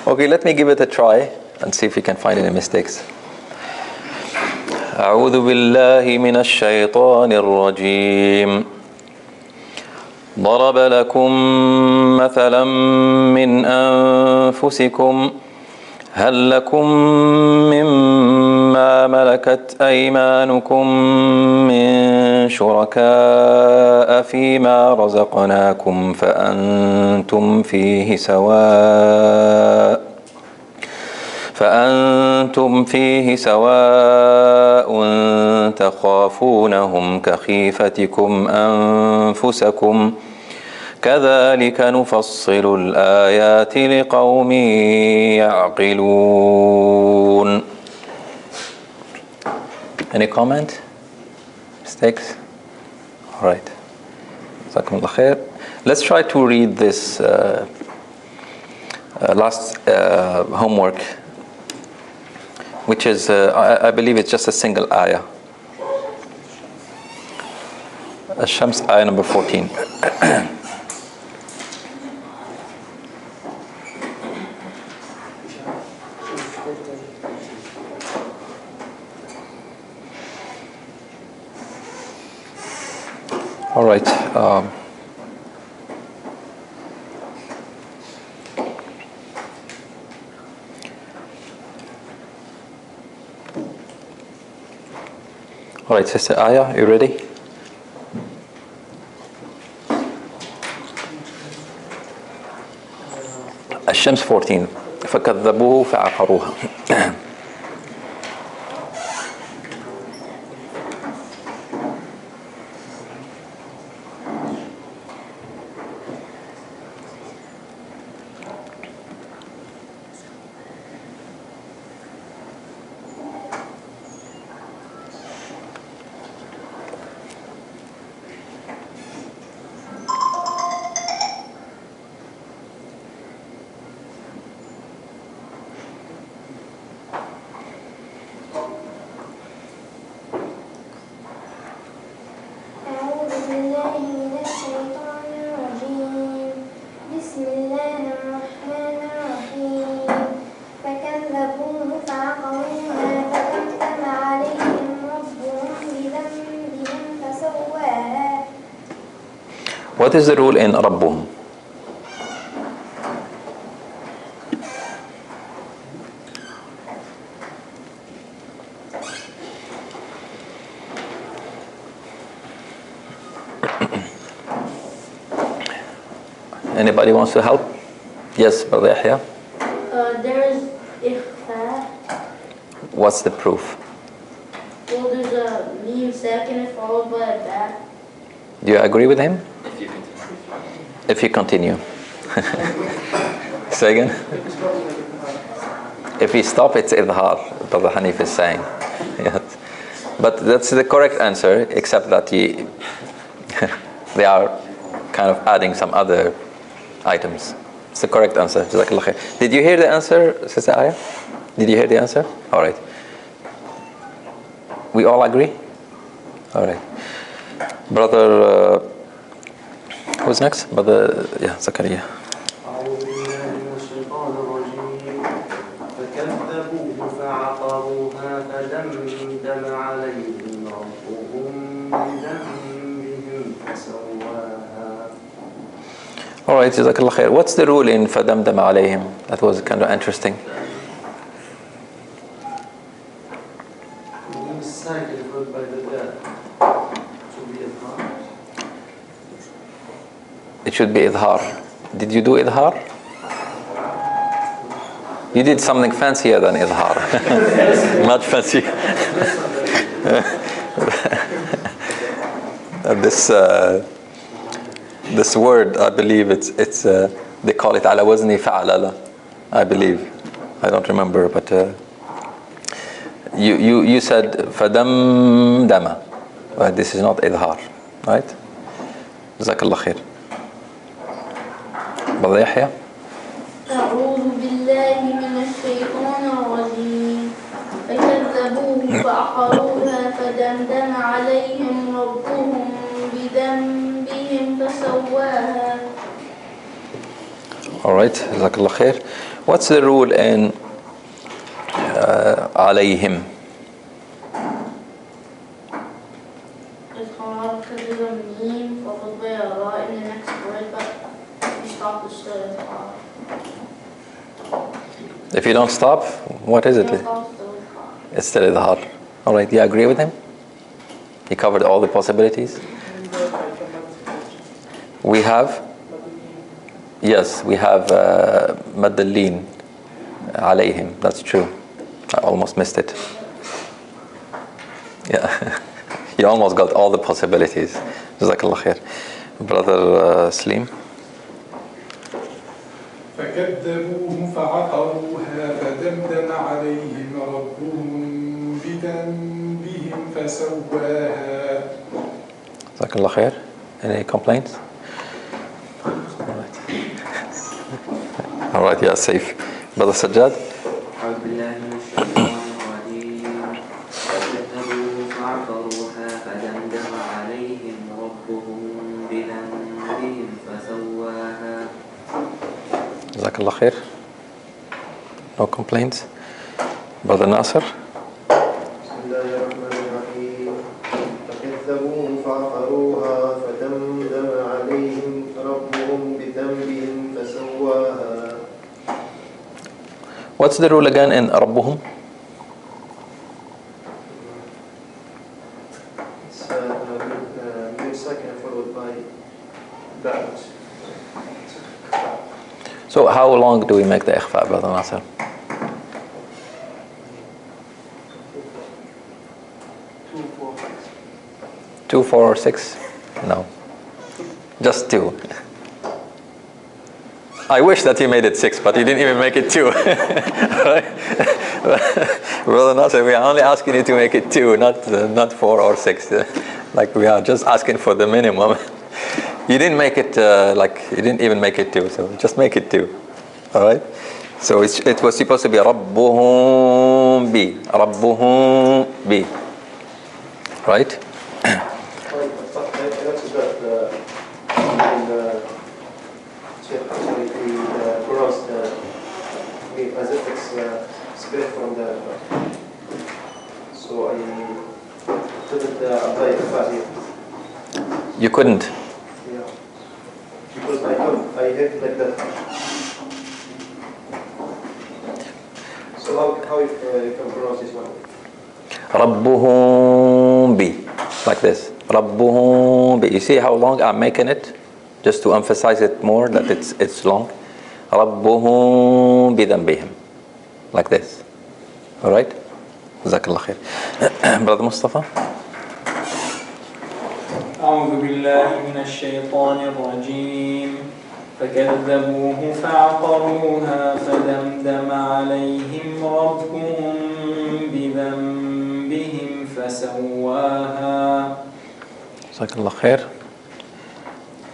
Okay, let me give it a try and see if we can find any mistakes. أعوذ بالله من الشيطان الرجيم. ضرب لكم مثلا من أنفسكم هل لكم مما ملكت أيمانكم من شركاء فيما رزقناكم فأنتم فيه سواء تخافونهم كخيفتكم أنفسكم كذلك نفصل الآيات لقوم يعقلون. Any comment? Mistakes? All right. جزاكم الله خير. Let's try to read this last homework, which is, I believe it's just a single ayah. Shams ayah number 14. All right. All right, Sister Aya, you ready? الشمس 14 فكذبوه فعقروها. What is the rule in ربهم? Anybody wants to help? Yes, Brother Yahya. There is ikhfa. What's the proof? Well, there's a meme second followed by a bat. Do you agree with him? If you continue. Say again? If we stop, it's idhar, Brother Hanif is saying. Yes. But that's the correct answer, except that they are kind of adding some other items. It's the correct answer. Jazakallah khair. Did you hear the answer, Sister Aya? Did you hear the answer? All right. We all agree? All right. Brother, who's next? Brother, Zakaria. All right, Jazakallah khair. What's the rule in فَدَمْدَمَ عَلَيْهِمْ? That was kind of interesting. It should be idhar. Did you do idhar? You did something fancier than idhar. Much fancy. This word, I believe it's they call it على وزن فعلل, I believe. I don't remember, but you said فدمدم. But this is not idhar, right? Jazakallah khair. Brother Yahya. أعوذ بالله من الشيطان الرجيم فكذبوه فعقروها فدمدم عليهم ربهم بذنبهم فسواها. All right, Jazakallah khair. What's the rule in عليهم? It's hard because there's a meme followed by a ra in the next word, but we stop the story. If you don't stop, what is it? It's still idhar. All right, do you agree with him? He covered all the possibilities. We have, yes, we have Madalin alayhim. That's true. I almost missed it. Yeah, you almost got all the possibilities. Jazakallah khair. Brother Slim. فكذبوه فعقروها فدمدم عليهم ربهم بذنبهم فسواها. Jazakallah khair. Any complaints? All right, yeah, safe. Brother Sajjad. Jazakallah khair. No complaints. Brother Nasser. بسم الله الرحمن الرحيم فكذبوه فعقروها فدمدم What's the rule again in ربهم? It's ميم ساكنة followed by بعد. So how long do we make the إخفاء, Brother Nasser? 2, 4, or 6? No. Just 2. I wish that you made it 6, but you didn't even make it 2. Right? Brother Nasser, we are only asking you to make it 2, not 4 or 6. Like we are just asking for the minimum. You didn't make it, you didn't even make it 2, so just make it 2. All right? So it was supposed to be ربهم بي. ربهم بي. Right? As if it's split from the. So I couldn't apply the value. You couldn't? Yeah. Because I hit like that. So how you can pronounce this one? ربهم بي. Like this. ربهم بي. You see how long I'm making it? Just to emphasize it more that it's long. ربهم بذنبهم. Like this. Alright? جزاك الله خير. Brother Mustafa? أعوذ بالله من الشيطان الرجيم فكذبوه فعقروها فدمدم عليهم ربهم بذنبهم فسواها. جزاك الله خير.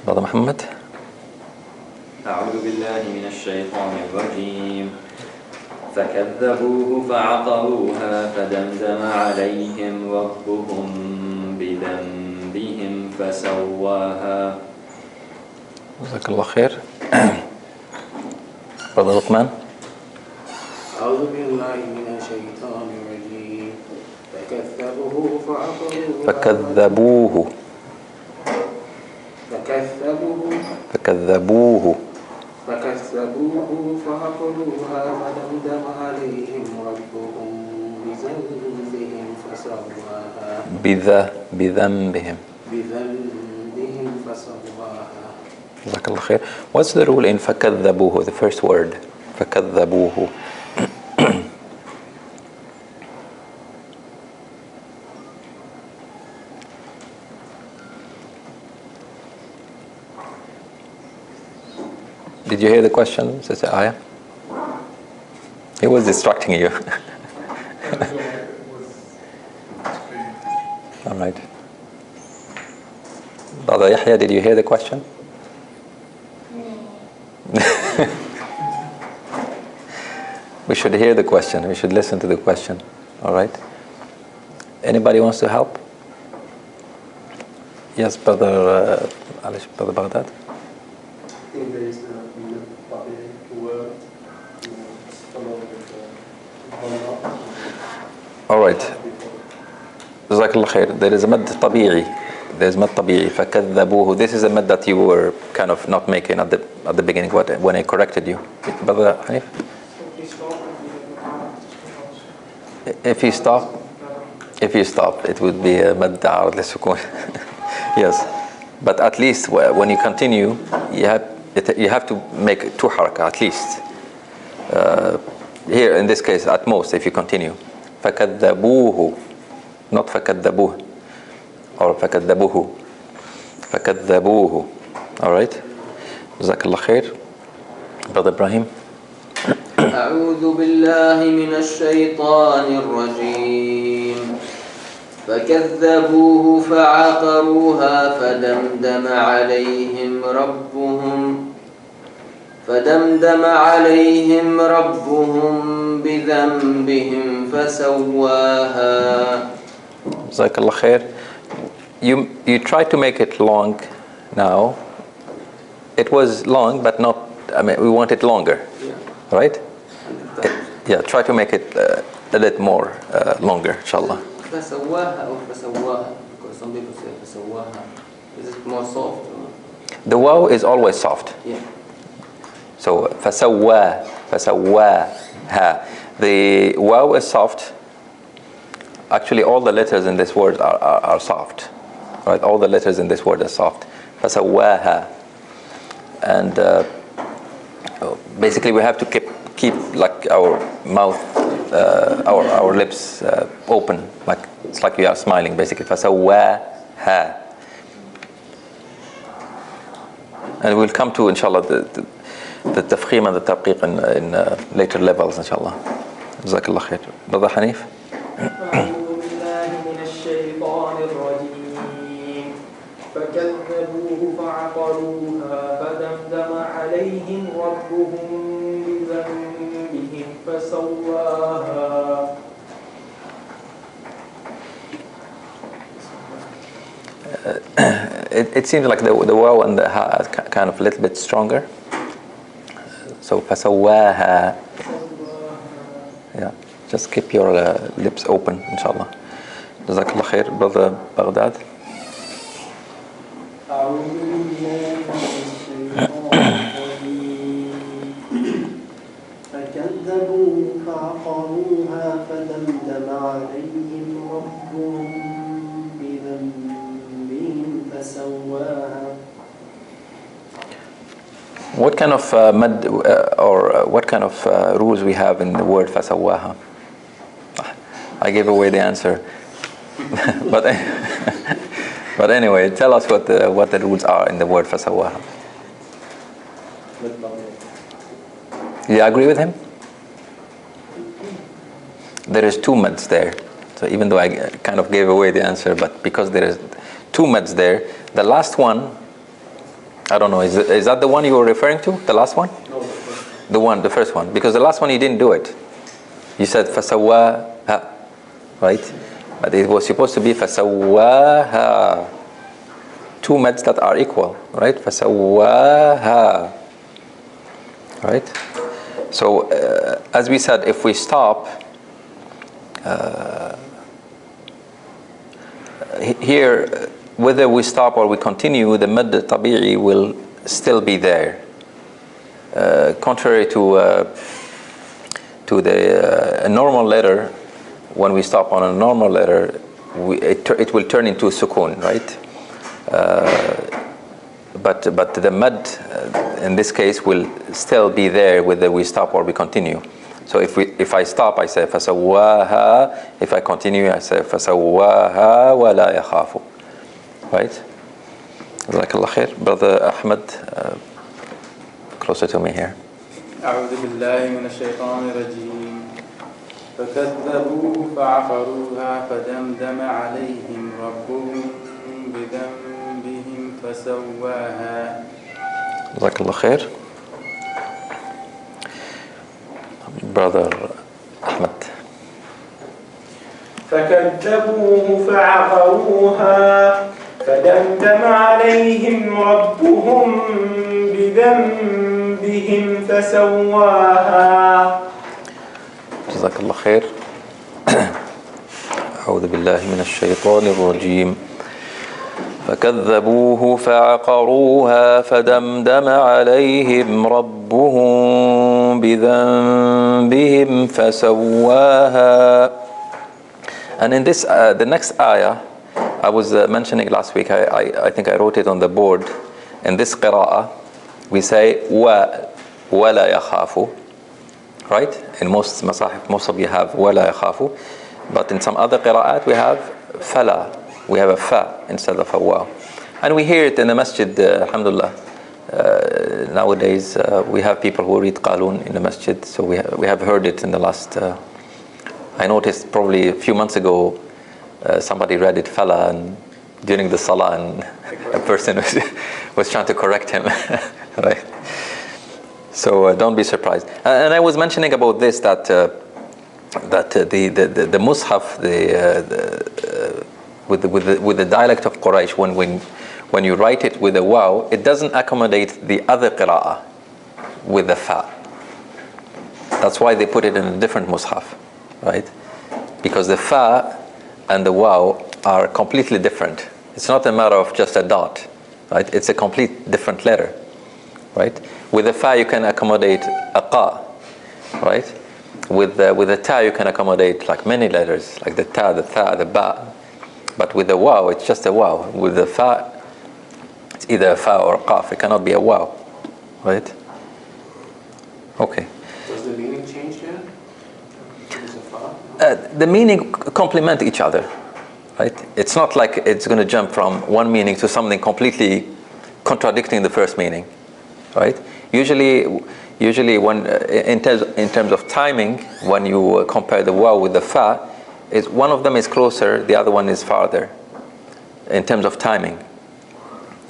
Brother Muhammad? أعوذ بالله من الشيطان الرجيم فكذبوه فعقروها فدمدم عليهم ربهم بذنبهم فسواها. جزاك الله خير. Brother Luqman? أعوذ بالله من الشيطان الرجيم فكذبوه فعقروها فكذبوه فعقروها فدمدم عليهم ربهم بذنبهم فسواها. بذنبهم. بذنبهم فسواها. جزاك الله خير. What's the rule in فكذبوه, the first word? فكذبوه. Did you hear the question, Sister Aya? He was distracting you. All right. Brother Yahya, did you hear the question? We should hear the question. We should listen to the question. All right. Anybody wants to help? Yes, Brother Brother Baghdad. I think there is a word All right. جزاك الله خير. There is a mad طبيعي. There is mad طبيعي. فكذبوه. This is a mad that you were kind of not making at the beginning when I corrected you. Brother Hanif? If you stop, it would be a mad عارض للسكون. Yes. But at least when you continue, you have to make 2 حركة at least. Here in this case, at most, if you continue. فكذبوه. Not فكذبوه. Or فكذبوه. فكذبوه. Alright? جزاك الله خير. Brother Ibrahim. أعوذ بالله من الشيطان الرجيم فكذبوه فعقروها فدمدم عليهم ربهم بذنبهم فسواها. جزاك الله خير. You try to make it long now. It was long, but not, we want it longer. Right? Yeah, try to make it a little more longer, inshallah. فسواها or فسواها, because some people say فسواها. Is it more soft? The waw is always soft. Yeah. So فسواها ha. The waw is soft. Actually, all the letters in this word are soft. Right? All the letters in this word are soft. فَسَوَّاهَا. And basically, we have to keep like our mouth, our lips open, like it's like we are smiling. Basically, فَسَوَّاهَا. And we'll come to, inshallah, the tafkhim and the tabqiq in later levels, inshallah. Jazakallah khair. Brother Hanif. فكذبوه فعقروها فدمدم عليهم ربهم بذنبهم فسواها. It seems like the waw and the ha are kind of a little bit stronger. So فسواها. Yeah, just keep your lips open, inshallah. Jazakallah khair, Brother Baghdad. أعوذ بالله من الشيطان الرجيم فكذبوه فعقروها فدمدم عليهم ربهم بذنبهم فسواها. What kind of mad or what kind of rules we have in the word فسواها? I gave away the answer. But anyway, tell us what the rules are in the word فسواها. You agree with him? There is two mads there. So even though I kind of gave away the answer, but because there is two mads there, the last one, I don't know, is that the one you were referring to? The last one? No, the first one. Because the last one you didn't do it. You said فسواها, right? But it was supposed to be فسواها. Two mads that are equal, right? فسواها. Right? So, as we said, if we stop, here, whether we stop or we continue, the mad tabi'i will still be there. Contrary to the normal letter, when we stop on a normal letter, it will turn into sukun, right? But the mad in this case will still be there whether we stop or we continue. So if I stop, I say فسواها. If I continue, I say فسواها ولا يخاف. Right? Jazakallah khair. Brother Ahmed, closer to me here. أعوذ بالله من الشيطان الرجيم فكذبوه فعقروها فدمدم عليهم ربهم بذنبهم فسواها. Jazakallah khair. Brother Ahmed. فكذبوه فعقروها فدمدم عليهم ربهم بذنبهم فسواها. جزاك الله خير. أعوذ بالله من الشيطان الرجيم. فكذبوه فعقروها فدمدم عليهم ربهم بذنبهم فسواها. And in this, the next ayah, I was mentioning last week, I think I wrote it on the board. In this qira'ah, we say وَلَا يَخَافُ. Right? In most masahif, most of you have وَلَا يَخَافُ. But in some other qira'at, we have فَلَا. We have a fa instead of a waw. And we hear it in the masjid, alhamdulillah. Nowadays, we have people who read qalun in the masjid. So we have heard it in the last... I noticed probably a few months ago, somebody read it fala and during the salah, and a person was trying to correct him. Right? So don't be surprised. And I was mentioning about this that the mushaf, with the dialect of Quraysh, when you write it with a waw, it doesn't accommodate the other qira'ah with the fa. That's why they put it in a different mushaf, right? Because the fa and the waw are completely different. It's not a matter of just a dot, right? It's a complete different letter, right? With the fa you can accommodate a qa, right? With the ta, you can accommodate like many letters, like the ta, the tha, the ba. But with the waw, it's just a waw. With the fa, it's either a fa or a qaf. It cannot be a waw, right? Okay. Does the meaning change here? The meaning complement each other, right? It's not like it's going to jump from one meaning to something completely contradicting the first meaning, right? Usually when in terms of timing, when you compare the waw with the fa, is one of them is closer, the other one is farther. In terms of timing,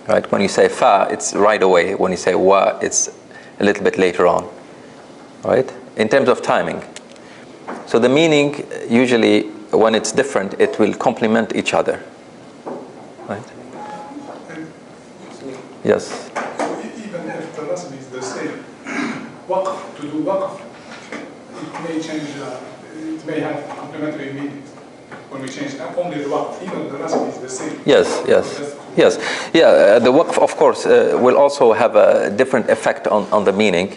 right? When you say fa, it's right away. When you say wa, it's a little bit later on, right? In terms of timing. So the meaning, usually, when it's different, it will complement each other. Right? Yes? Even if the rasm is the same, waqf, to do waqf, it may change, it may have complementary meanings. When we change only the waqf, even the rasm is the same. Yes. Yeah, the waqf, of course, will also have a different effect on the meaning.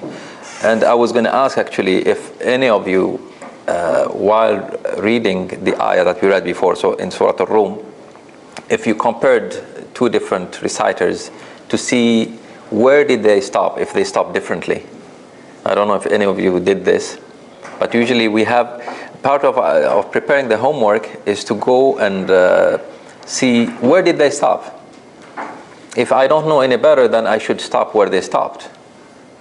And I was going to ask, actually, if any of you, while reading the ayah that we read before, so in Surah Al-Rum, if you compared two different reciters to see where did they stop, if they stopped differently. I don't know if any of you did this, but usually we have, part of preparing the homework is to go and see where did they stop. If I don't know any better, then I should stop where they stopped,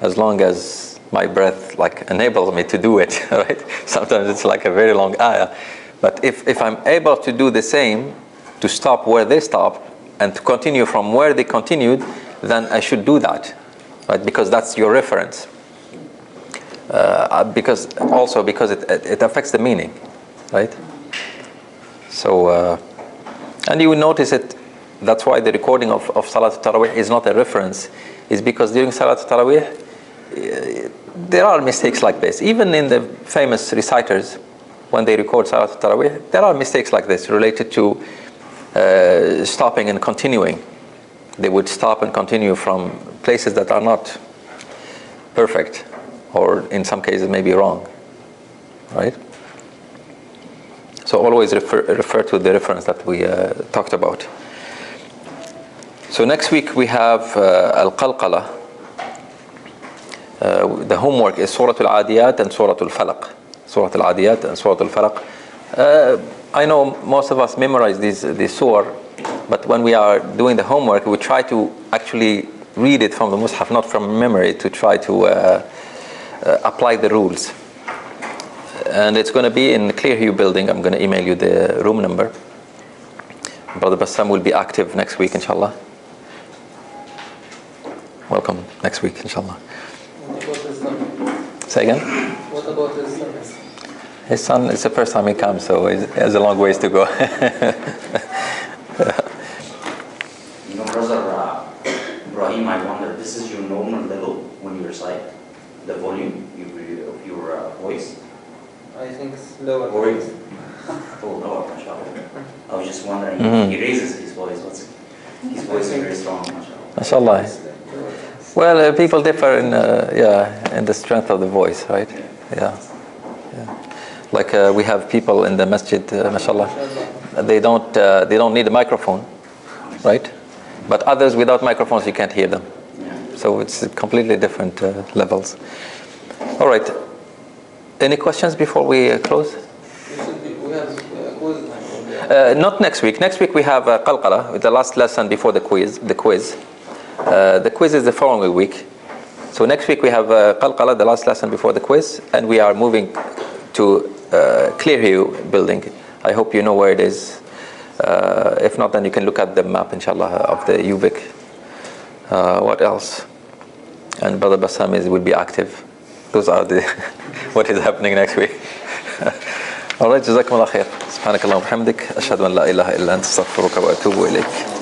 as long as my breath like enables me to do it, right? Sometimes it's like a very long ayah. But if I'm able to do the same, to stop where they stopped and to continue from where they continued, then I should do that, right? Because that's your reference. Because it affects the meaning, right? So, and you will notice it, that's why the recording of Salat al-Tarawih is not a reference, is because during Salat al-Tarawih, there are mistakes like this. Even in the famous reciters, when they record Salat al-Tarawih, there are mistakes like this related to stopping and continuing. They would stop and continue from places that are not perfect, or in some cases maybe wrong, right? So always refer to the reference that we talked about. So next week we have Al-Qalqala. The homework is Surah Al-Adiyat and Surah Al-Falaq. Surah Al-Adiyat and Surah Al-Falaq. I know most of us memorize these surah, but when we are doing the homework, we try to actually read it from the Mus'haf, not from memory, to try to apply the rules. And it's going to be in the Clearview building. I'm going to email you the room number. Brother Bassam will be active next week, inshallah. Welcome next week, inshallah. Say again? What about his son? His son, it's the first time he comes, so he has a long ways to go. You know, Brother Ibrahim, I wonder, this is your normal level when you recite the volume of your voice? I think it's lower. Or is lower, mashallah. I was just wondering, he raises his voice. His voice is very strong, mashallah. Mashallah. Well, people differ in the strength of the voice, right? Yeah. Like we have people in the masjid, mashallah, they don't need a microphone, right? But others without microphones, you can't hear them. So it's completely different levels. All right. Any questions before we close? We have quiz. Not next week. Next week we have Qalqala, the last lesson before the quiz. The quiz is the following week. So next week we have Qalqala, the last lesson before the quiz, and we are moving to Clearview building. I hope you know where it is. If not, then you can look at the map, inshallah, of the UVic. What else? And Brother Bassam will be active. Those are the what is happening next week. All right, جزاكم الله خير. سبحانك اللهم وبحمدك أشهد أن لا إله إلا أنت أستغفرك وأتوب إليك.